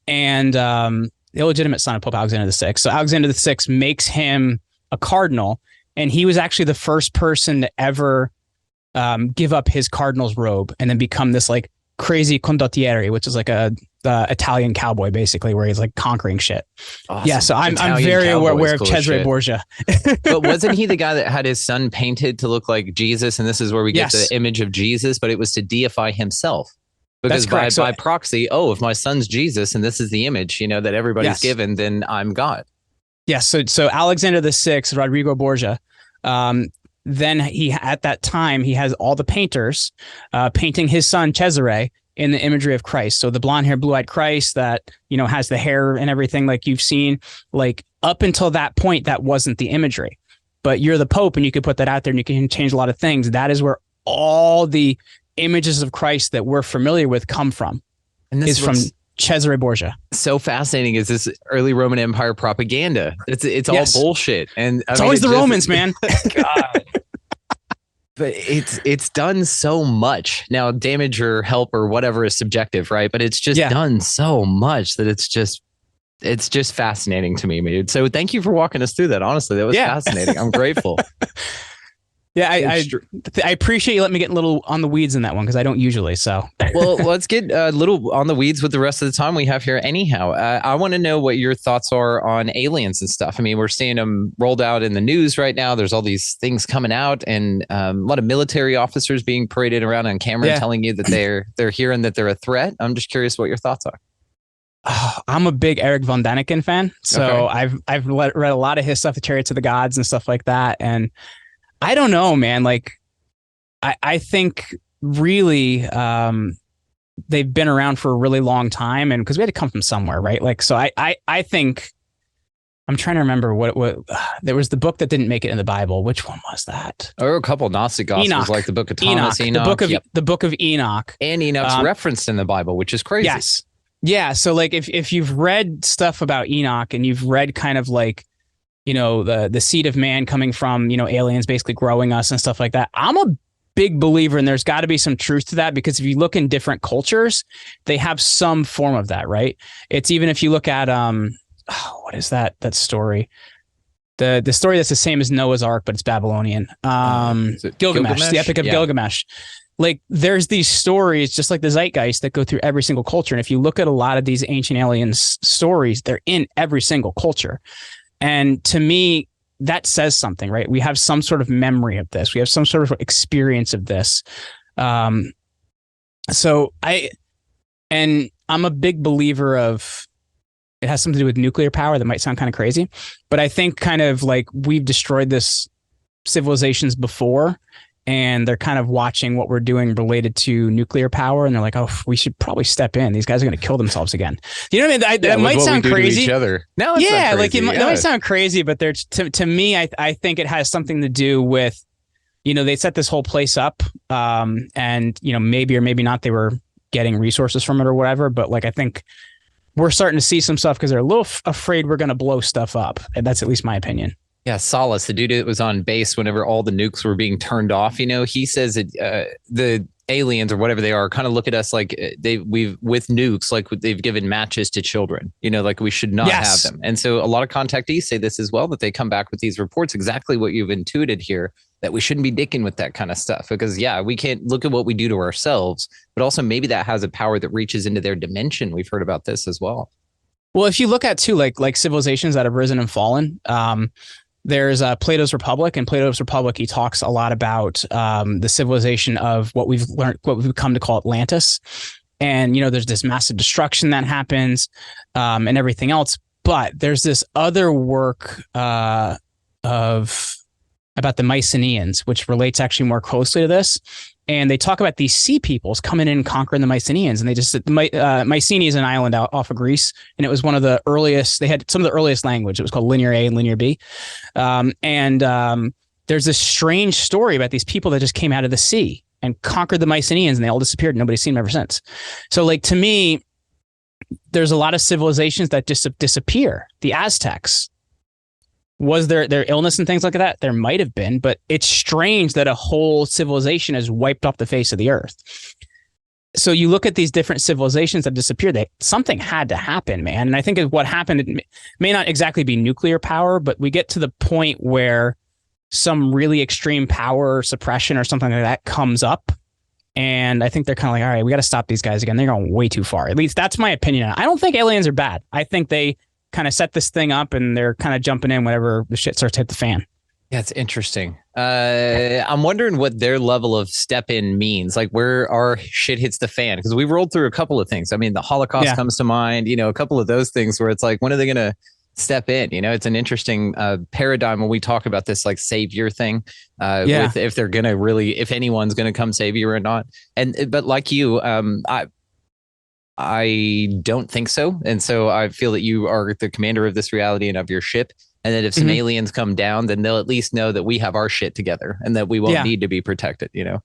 and the illegitimate son of Pope Alexander VI. So Alexander VI makes him a cardinal, and he was actually the first person to ever give up his cardinal's robe and then become this like crazy condottiere, which is like a Italian cowboy, basically, where he's like conquering shit. Awesome. Yeah, so I'm very aware of Cesare Borgia. But wasn't he the guy that had his son painted to look like Jesus? And this is where we get the image of Jesus, but it was to deify himself. Because by proxy, if my son's Jesus and this is the image, that everybody's given, then I'm God. Yes. So Alexander VI, Rodrigo Borgia, then at that time, he has all the painters painting his son Cesare in the imagery of Christ. So the blonde hair, blue-eyed Christ that, has the hair and everything like you've seen, like up until that point, that wasn't the imagery. But you're the Pope and you could put that out there and you can change a lot of things. That is where all the images of Christ that we're familiar with come from. And this is from Cesare Borgia. So fascinating is this early Roman Empire propaganda. It's all bullshit. And it's always the Romans, man. God. But it's done so much. Now, damage or help or whatever is subjective, right? But it's just done so much that it's just fascinating to me, dude. So thank you for walking us through that. Honestly, that was fascinating. I'm grateful. Yeah, I appreciate you letting me get a little on the weeds in that one because I don't usually. So, well, let's get a little on the weeds with the rest of the time we have here. Anyhow, I want to know what your thoughts are on aliens and stuff. I mean, we're seeing them rolled out in the news right now. There's all these things coming out, and a lot of military officers being paraded around on camera telling you that they're here and that they're a threat. I'm just curious what your thoughts are. I'm a big Eric von Däniken fan, so I've read a lot of his stuff, the Chariots of the Gods and stuff like that, and I don't know, man. Like, I think really they've been around for a really long time, and because we had to come from somewhere, right? Like, so I think I'm trying to remember what there was the book that didn't make it in the Bible. Which one was that? Or a couple of Gnostic Gospels, Enoch. like the Book of Thomas, Enoch, the book of Enoch, and Enoch's referenced in the Bible, which is crazy. Yes, yeah. So like, if you've read stuff about Enoch and you've read kind of like, you know, the seed of man coming from, you know, aliens basically growing us and stuff like that. I'm a big believer, and there's got to be some truth to that, because if you look in different cultures, they have some form of that, right? It's even if you look at what is that story? The story that's the same as Noah's Ark, but it's Babylonian. Gilgamesh, the Epic of Gilgamesh. Like, there's these stories, just like the zeitgeist, that go through every single culture. And if you look at a lot of these ancient aliens stories, they're in every single culture. And to me, that says something, right? We have some sort of memory of this. We have some sort of experience of this. So I'm a big believer of, it has something to do with nuclear power. That might sound kind of crazy, but I think kind of like we've destroyed this civilizations before, and they're kind of watching what we're doing related to nuclear power, and they're like, "Oh, we should probably step in. These guys are going to kill themselves again." You know what I mean? That might sound crazy. Each other. No, it's not crazy. Like that might sound crazy, but there's to me, I think it has something to do with, you know, they set this whole place up, and you know, maybe or maybe not, they were getting resources from it or whatever. But like, I think we're starting to see some stuff because they're a little afraid we're going to blow stuff up, and that's at least my opinion. Yeah, Solace, the dude that was on base whenever all the nukes were being turned off, you know, he says that the aliens or whatever they are kind of look at us like we've with nukes, like they've given matches to children, you know, like we should not have them. And so a lot of contactees say this as well, that they come back with these reports, exactly what you've intuited here, that we shouldn't be dicking with that kind of stuff, because we can't look at what we do to ourselves, but also maybe that has a power that reaches into their dimension. We've heard about this as well. Well, if you look at too, like civilizations that have risen and fallen, there's Plato's Republic, and Plato's Republic, he talks a lot about the civilization of what we've learned, what we've come to call Atlantis. And, you know, there's this massive destruction that happens and everything else. But there's this other work about the Mycenaeans, which relates actually more closely to this. And they talk about these sea peoples coming in and conquering the Mycenaeans. And they just, Mycenae is an island off of Greece. And it was one of the earliest, they had some of the earliest language. It was called Linear A and Linear B. There's this strange story about these people that just came out of the sea and conquered the Mycenaeans, and they all disappeared. Nobody's seen them ever since. So like, to me, there's a lot of civilizations that just disappear. The Aztecs, was there illness and things like that? There might have been, but it's strange that a whole civilization has wiped off the face of the earth. So you look at these different civilizations that disappeared, something had to happen, man. And I think what happened, it may not exactly be nuclear power, but we get to the point where some really extreme power suppression or something like that comes up. And I think they're kind of like, all right, we got to stop these guys again. They're going way too far. At least that's my opinion. I don't think aliens are bad. I think they kind of set this thing up, and they're kind of jumping in whenever the shit starts to hit the fan. Yeah, it's interesting. I'm wondering what their level of step in means, like where our shit hits the fan, because we rolled through a couple of things. I mean, the Holocaust comes to mind, you know, a couple of those things where it's like, when are they going to step in? You know, it's an interesting paradigm when we talk about this like savior thing, with if they're going to really, if anyone's going to come save you or not. But like you, I don't think so. And so I feel that you are the commander of this reality and of your ship. And that if some aliens come down, then they'll at least know that we have our shit together and that we won't need to be protected, you know?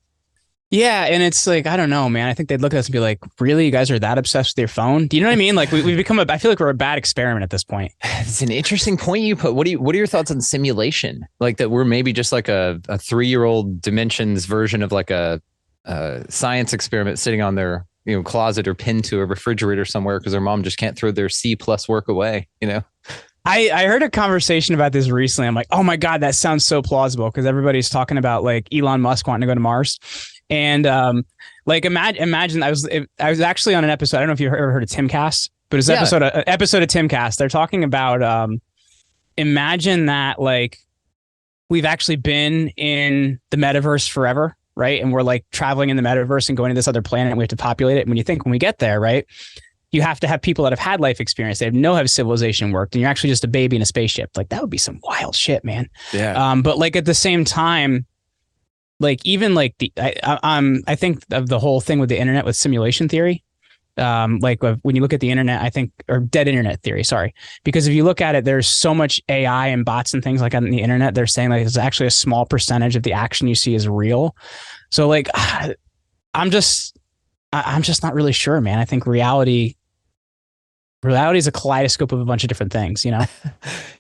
Yeah. And it's like, I don't know, man. I think they'd look at us and be like, really? You guys are that obsessed with your phone? Do you know what I mean? Like we've become I feel like we're a bad experiment at this point. It's an interesting point you put. What are your thoughts on simulation? Like that we're maybe just like a 3-year-old dimensions version of like a science experiment sitting on their, you know, closet or pinned to a refrigerator somewhere because their mom just can't throw their C+ work away, you know? I heard a conversation about this recently. I'm like, oh my God, that sounds so plausible, because everybody's talking about like Elon Musk wanting to go to Mars. And like imagine I was actually on an episode. I don't know if you've ever heard of Timcast, but it's episode of Timcast. They're talking about imagine that like we've actually been in the metaverse forever, right? And we're like traveling in the metaverse and going to this other planet, and we have to populate it. And when you think when we get there, right, you have to have people that have had life experience. They know how civilization worked, and you're actually just a baby in a spaceship. Like that would be some wild shit, man. Yeah. But like at the same time, like even like I think of the whole thing with the internet with simulation theory. Like when you look at the internet, I think, or dead internet theory, sorry, because if you look at it, there's so much AI and bots and things like on the internet. They're saying like it's actually a small percentage of the action you see is real. So like, I'm just not really sure, man. I think reality is a kaleidoscope of a bunch of different things, you know?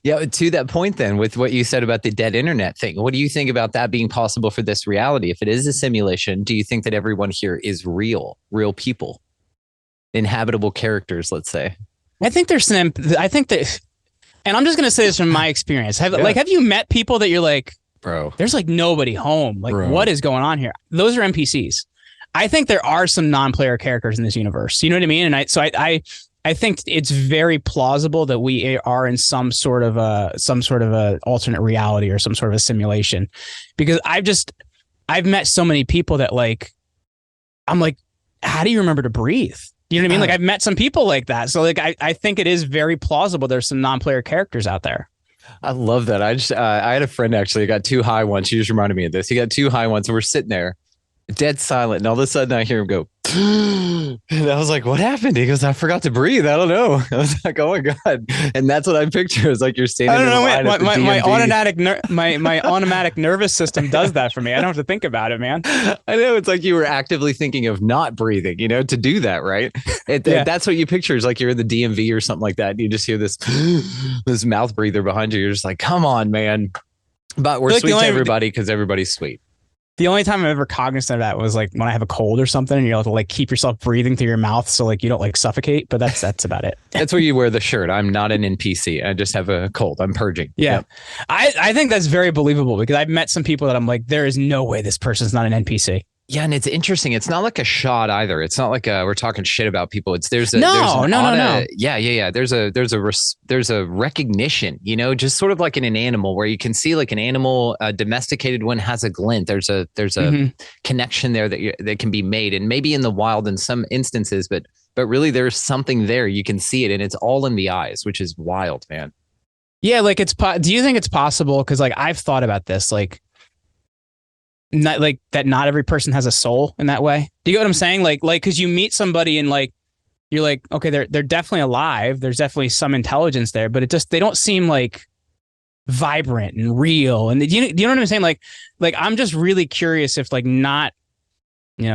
Yeah. To that point then, with what you said about the dead internet thing, what do you think about that being possible for this reality? If it is a simulation, do you think that everyone here is real people? Inhabitable characters, let's say. I think that, and I'm just going to say this from my experience. Have you met people that you're like, bro, there's like nobody home. Like, bro, what is going on here? Those are NPCs. I think there are some non-player characters in this universe. You know what I mean? And I think it's very plausible that we are in some sort of a alternate reality or some sort of a simulation, because I've met so many people that like, I'm like, how do you remember to breathe? You know what I mean? Like I've met some people like that. So like, I think it is very plausible. There's some non-player characters out there. I love that. I had a friend actually got too high once. She just reminded me of this. He got too high once and we're sitting there dead silent. And all of a sudden I hear him go, and I was like, what happened? He goes, I forgot to breathe. I don't know. I was like, oh my God. And that's what I picture. It's like you're standing in line at the DMV. My automatic nervous system does that for me. I don't have to think about it, man. I know. It's like you were actively thinking of not breathing, to do that, right? That's what you picture. Is like you're in the DMV or something like that. And you just hear this mouth breather behind you. You're just like, come on, man. But we're sweet to everybody because everybody's sweet. The only time I'm ever cognizant of that was like when I have a cold or something, and you have to like keep yourself breathing through your mouth so like you don't like suffocate. But that's about it. That's where you wear the shirt. I'm not an NPC. I just have a cold. I'm purging. Yeah. Yep. I think that's very believable, because I've met some people that I'm like, there is no way this person's not an NPC. Yeah, and it's interesting. It's not like a shot either. It's not like we're talking shit about people. No. Yeah. There's a recognition, just sort of like in an animal, where you can see like an animal, a domesticated one has a glint. There's a connection there that can be made, and maybe in the wild in some instances, but really there's something there. You can see it, and it's all in the eyes, which is wild, man. Yeah, like do you think it's possible? Because like I've thought about this, like. Not like that. Not every person has a soul in that way. Do you get what I'm saying? Like, because you meet somebody and like, you're like, okay, they're definitely alive. There's definitely some intelligence there, but they don't seem like vibrant and real. And do you know what I'm saying? Like I'm just really curious if like not,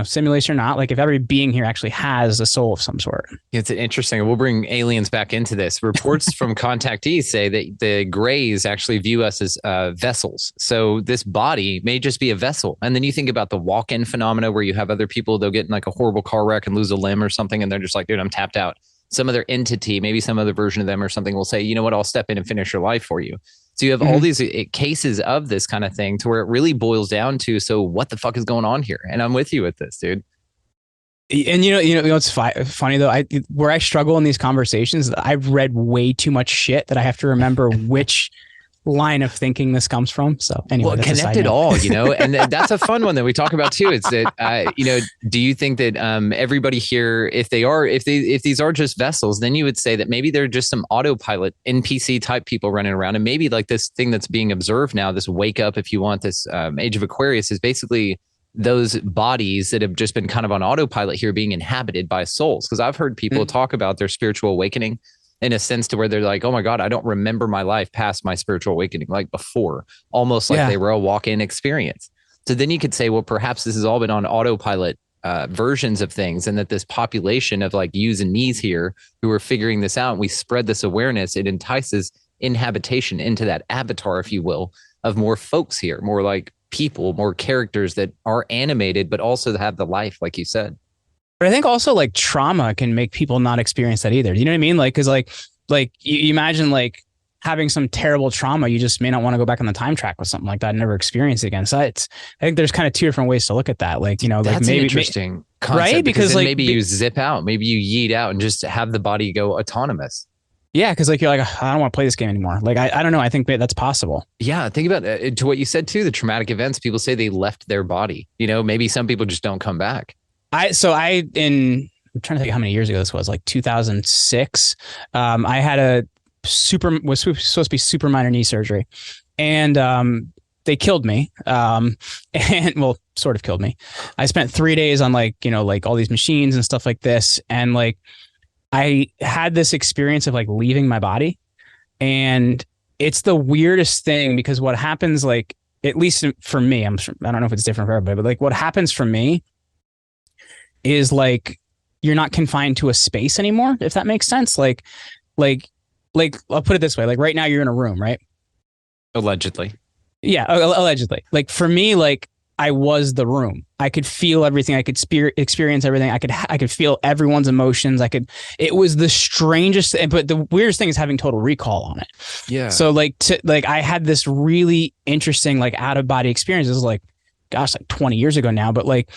simulation or not, like if every being here actually has a soul of some sort. It's interesting. We'll bring aliens back into this. Reports from contactees say that the Greys actually view us as vessels. So this body may just be a vessel. And then you think about the walk-in phenomena where you have other people, they'll get in like a horrible car wreck and lose a limb or something. And they're just like, dude, I'm tapped out. Some other entity, maybe some other version of them or something will say, you know what, I'll step in and finish your life for you. So you have all these cases of this kind of thing to where it really boils down to, so what the fuck is going on here? And I'm with you with this, dude. And it's funny though. Where I struggle in these conversations, I've read way too much shit that I have to remember which line of thinking this comes from. So anyway, well, connect it all, and that's a fun one that we talk about too. It's that, do you think that everybody here, if these are just vessels, then you would say that maybe they're just some autopilot NPC type people running around, and maybe like this thing that's being observed now, this wake up, if you want, this age of Aquarius is basically those bodies that have just been kind of on autopilot here being inhabited by souls. Because I've heard people talk about their spiritual awakening in a sense to where they're like, oh my God, I don't remember my life past my spiritual awakening like before, almost like they were a walk-in experience. So then you could say, well, perhaps this has all been on autopilot versions of things, and that this population of like yous and me's here who are figuring this out, and we spread this awareness, it entices inhabitation into that avatar, if you will, of more folks here, more like people, more characters that are animated, but also have the life, like you said. But I think also like trauma can make people not experience that either. You know what I mean? Like, cause like you imagine like having some terrible trauma, you just may not want to go back on the time track with something like that and never experience it again. So I think there's kind of two different ways to look at that. Like, like that's maybe an interesting concept, right? Because like maybe you zip out, maybe you yeet out and just have the body go autonomous. Yeah, because like you're like, I don't want to play this game anymore. Like I don't know. I think that's possible. Yeah, think about it, to what you said too. The traumatic events. People say they left their body. Maybe some people just don't come back. I'm trying to think how many years ago this was. Like 2006. I had was supposed to be super minor knee surgery, and they killed me. And well, sort of killed me. I spent 3 days on like all these machines and stuff like this, and like. I had this experience of like leaving my body, and it's the weirdest thing because what happens, like, at least for me, I don't know if it's different for everybody, but like what happens for me is like, you're not confined to a space anymore, if that makes sense. Like I'll put it this way. Like right now you're in a room, right? Allegedly. Yeah. Allegedly. Like for me, like I was the room. I could feel everything. I could experience everything. I could feel everyone's emotions. It was the strangest, but the weirdest thing is having total recall on it. Yeah. So like I had this really interesting, like out of body experience. This is like, gosh, like 20 years ago now, but like,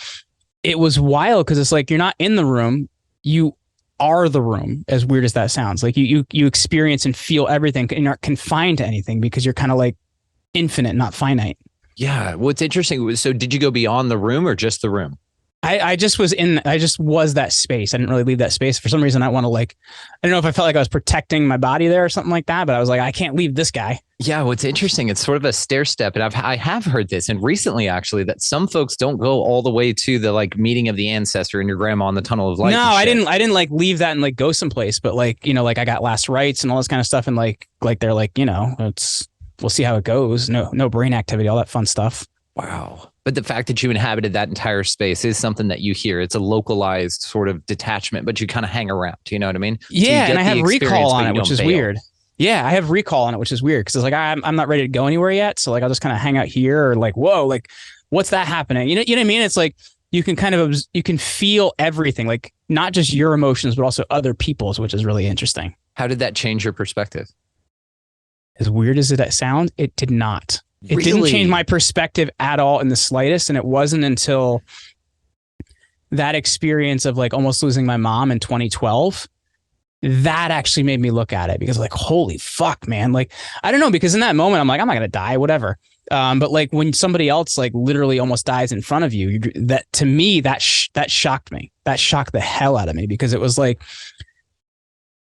it was wild. Cause it's like, you're not in the room. You are the room, as weird as that sounds. Like you experience and feel everything. You're not confined to anything because you're kind of like infinite, not finite. Yeah. What's interesting. So did you go beyond the room or just the room? I just was that space. I didn't really leave that space. For some reason, I don't know if I felt like I was protecting my body there or something like that, but I was like, I can't leave this guy. Yeah. What's interesting, it's sort of a stair step. And I have heard this, and recently actually, that some folks don't go all the way to the like meeting of the ancestor and your grandma in the tunnel of light. No, I didn't like leave that and like go someplace, but like, like I got last rites and all this kind of stuff. And like they're like, we'll see how it goes. No brain activity, all that fun stuff. Wow. But the fact that you inhabited that entire space is something that you hear. It's a localized sort of detachment, but you kind of hang around. You know what I mean? Yeah. And I have recall on it, which is weird. Yeah. I have recall on it, which is weird. Cause it's like, I'm not ready to go anywhere yet. So like, I'll just kind of hang out here, or like, whoa, like what's that happening? You know what I mean? It's like, you can feel everything, like not just your emotions, but also other people's, which is really interesting. How did that change your perspective? As weird as it sounds, it did not. It didn't change my perspective at all in the slightest. And it wasn't until that experience of like almost losing my mom in 2012 that actually made me look at it, because like, holy fuck, man. Like, I don't know, because in that moment I'm like, I'm not going to die, whatever. But like when somebody else like literally almost dies in front of you, that to me, that shocked me. That shocked the hell out of me, because it was like,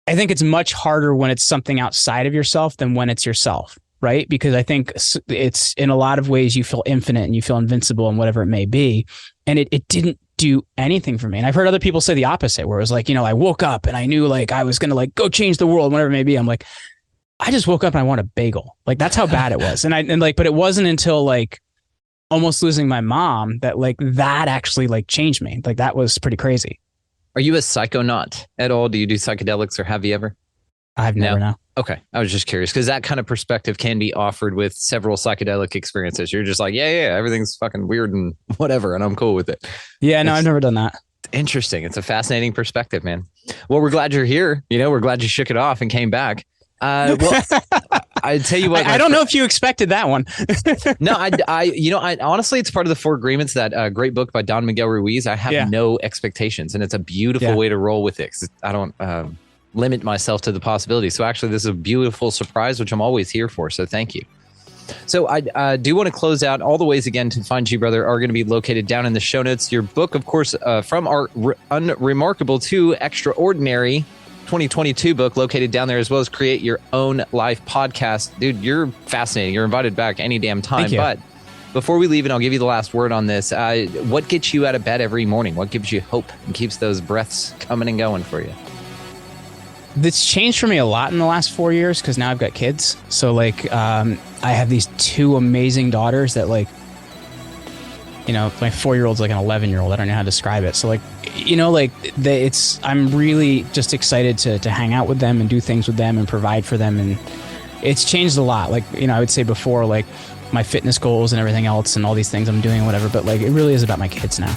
I think it's much harder when it's something outside of yourself than when it's yourself. Right? Because I think it's in a lot of ways you feel infinite and you feel invincible and whatever it may be. And it didn't do anything for me. And I've heard other people say the opposite, where it was like, I woke up and I knew like I was going to like go change the world, whatever it may be. I'm like, I just woke up and I want a bagel. Like that's how bad it was. But it wasn't until like almost losing my mom that like that actually like changed me. Like that was pretty crazy. Are you a psychonaut at all? Do you do psychedelics, or have you ever? I've never. No. Okay. I was just curious, because that kind of perspective can be offered with several psychedelic experiences. You're just like, yeah, everything's fucking weird and whatever, and I'm cool with it. Yeah, no, I've never done that. Interesting. It's a fascinating perspective, man. Well, we're glad you're here. We're glad you shook it off and came back. Well, I tell you what, I don't know if you expected that one. No, I honestly, it's part of the 4 Agreements, that great book by Don Miguel Ruiz. I have no expectations, and it's a beautiful way to roll with it, because I don't limit myself to the possibility. So actually, this is a beautiful surprise, which I'm always here for. So thank you. So I do want to close out. All the ways again to find you, brother, are going to be located down in the show notes. Your book, of course, From Unremarkable to Extraordinary, 2022 book, located down there, as well as Create Your Own Life podcast. Dude, you're fascinating. You're invited back any damn time. But before we leave, and I'll give you the last word on this, what gets you out of bed every morning? What gives you hope and keeps those breaths coming and going for you? It's changed for me a lot in the last 4 years, because now I've got kids. So like, I have these 2 amazing daughters that like, my 4-year-old's like an 11-year-old. I don't know how to describe it. So like, I'm really just excited to hang out with them and do things with them and provide for them. And it's changed a lot. Like, I would say before, like my fitness goals and everything else and all these things I'm doing, whatever, but like, it really is about my kids now.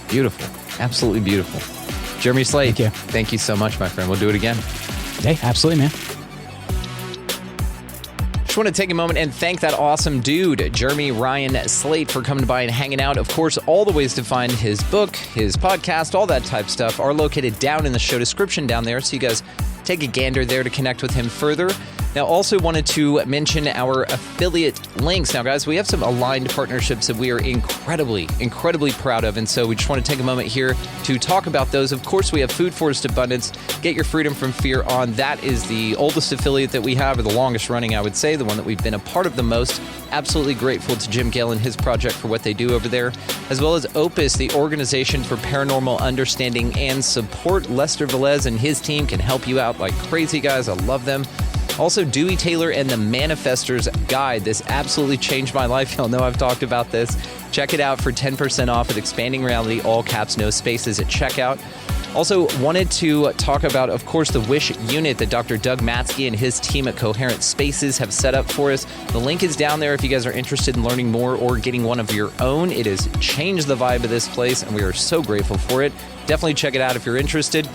Beautiful. Absolutely beautiful. Jeremy Slate, thank you so much, my friend. We'll do it again. Hey, absolutely, man. Just want to take a moment and thank that awesome dude, Jeremy Ryan Slate, for coming by and hanging out. Of course, all the ways to find his book, his podcast, all that type stuff are located down in the show description down there, so you guys take a gander there to connect with him further. Now, also wanted to mention our affiliate links. Now, guys, we have some aligned partnerships that we are incredibly proud of, and so we just want to take a moment here to talk about those. Of course, we have Food Forest Abundance, Get Your Freedom from Fear on. That is the oldest affiliate that we have, or the longest running, I would say, the one that we've been a part of the most. Absolutely grateful to Jim Gale and his project for what they do over there, as well as Opus, the Organization for Paranormal Understanding and Support. Lester Velez and his team can help you out like crazy, guys. I love them. Also, Dewey Taylor and the Manifestor's Guide. This absolutely changed my life. Y'all know I've talked about this. Check it out for 10% off with Expanding Reality, all caps, no spaces at checkout. Also, wanted to talk about, of course, the Wish unit that Dr. Doug Matzke and his team at Coherent Spaces have set up for us. The link is down there if you guys are interested in learning more or getting one of your own. It has changed the vibe of this place, and we are so grateful for it. Definitely check it out if you're interested.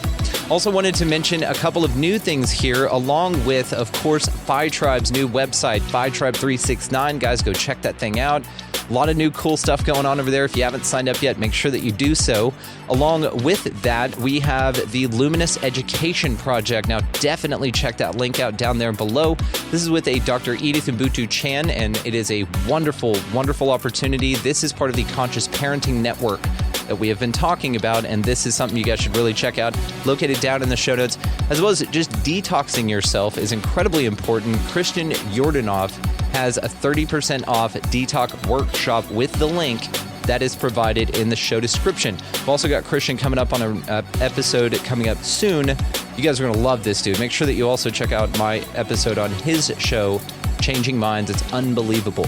Also wanted to mention a couple of new things here, along with, of course, Phi Tribe's new website, Phi Tribe 369. Guys, go check that thing out. A lot of new cool stuff going on over there. If you haven't signed up yet, make sure that you do so. Along with that, we have the Luminous Education Project. Now, definitely check that link out down there below. This is with a Dr. Edith Mbutu Chan, and it is a wonderful, wonderful opportunity. This is part of the Conscious Parenting Network that we have been talking about, and this is something you guys should really check out. Located down in the show notes, as well as just detoxing yourself is incredibly important. Christian Yordanov has a 30% off detox workshop with the link that is provided in the show description. We've also got Christian coming up on an episode coming up soon. You guys are going to love this dude. Make sure that you also check out my episode on his show, Changing Minds. It's unbelievable.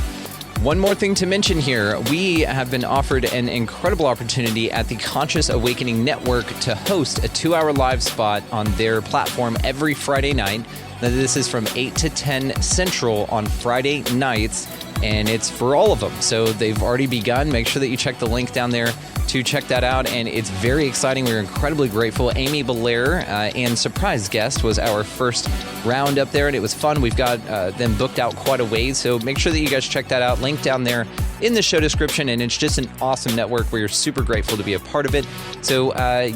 One more thing to mention here. We have been offered an incredible opportunity at the Conscious Awakening Network to host a 2-hour live spot on their platform every Friday night. Now, this is from 8 to 10 Central on Friday nights, and it's for all of them. So they've already begun. Make sure that you check the link down there to check that out, and it's very exciting. We're incredibly grateful. Amy Belair and surprise guest was our first round up there, and it was fun. We've got them booked out quite a ways, so make sure that you guys check that out. Link down there in the show description, and it's just an awesome network. We're super grateful to be a part of it. So I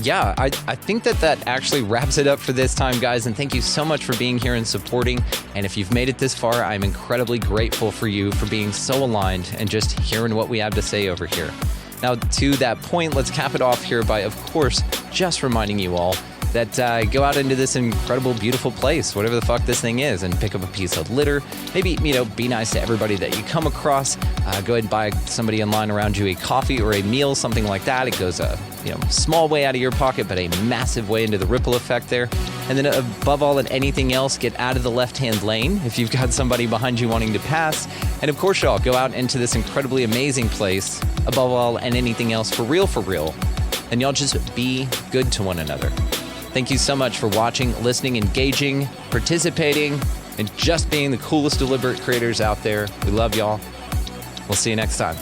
think that actually wraps it up for this time, guys, and thank you so much for being here and supporting. And if you've made it this far, I'm incredibly grateful for you for being so aligned and just hearing what we have to say over here. Now, to that point, let's cap it off here by, of course, just reminding you all that go out into this incredible, beautiful place, whatever the fuck this thing is, and pick up a piece of litter. Maybe, be nice to everybody that you come across. Go ahead and buy somebody in line around you a coffee or a meal, something like that. It goes a small way out of your pocket, but a massive way into the ripple effect there. And then above all and anything else, get out of the left-hand lane if you've got somebody behind you wanting to pass. And of course, y'all, go out into this incredibly amazing place, above all and anything else, for real. And y'all just be good to one another. Thank you so much for watching, listening, engaging, participating, and just being the coolest deliberate creators out there. We love y'all. We'll see you next time.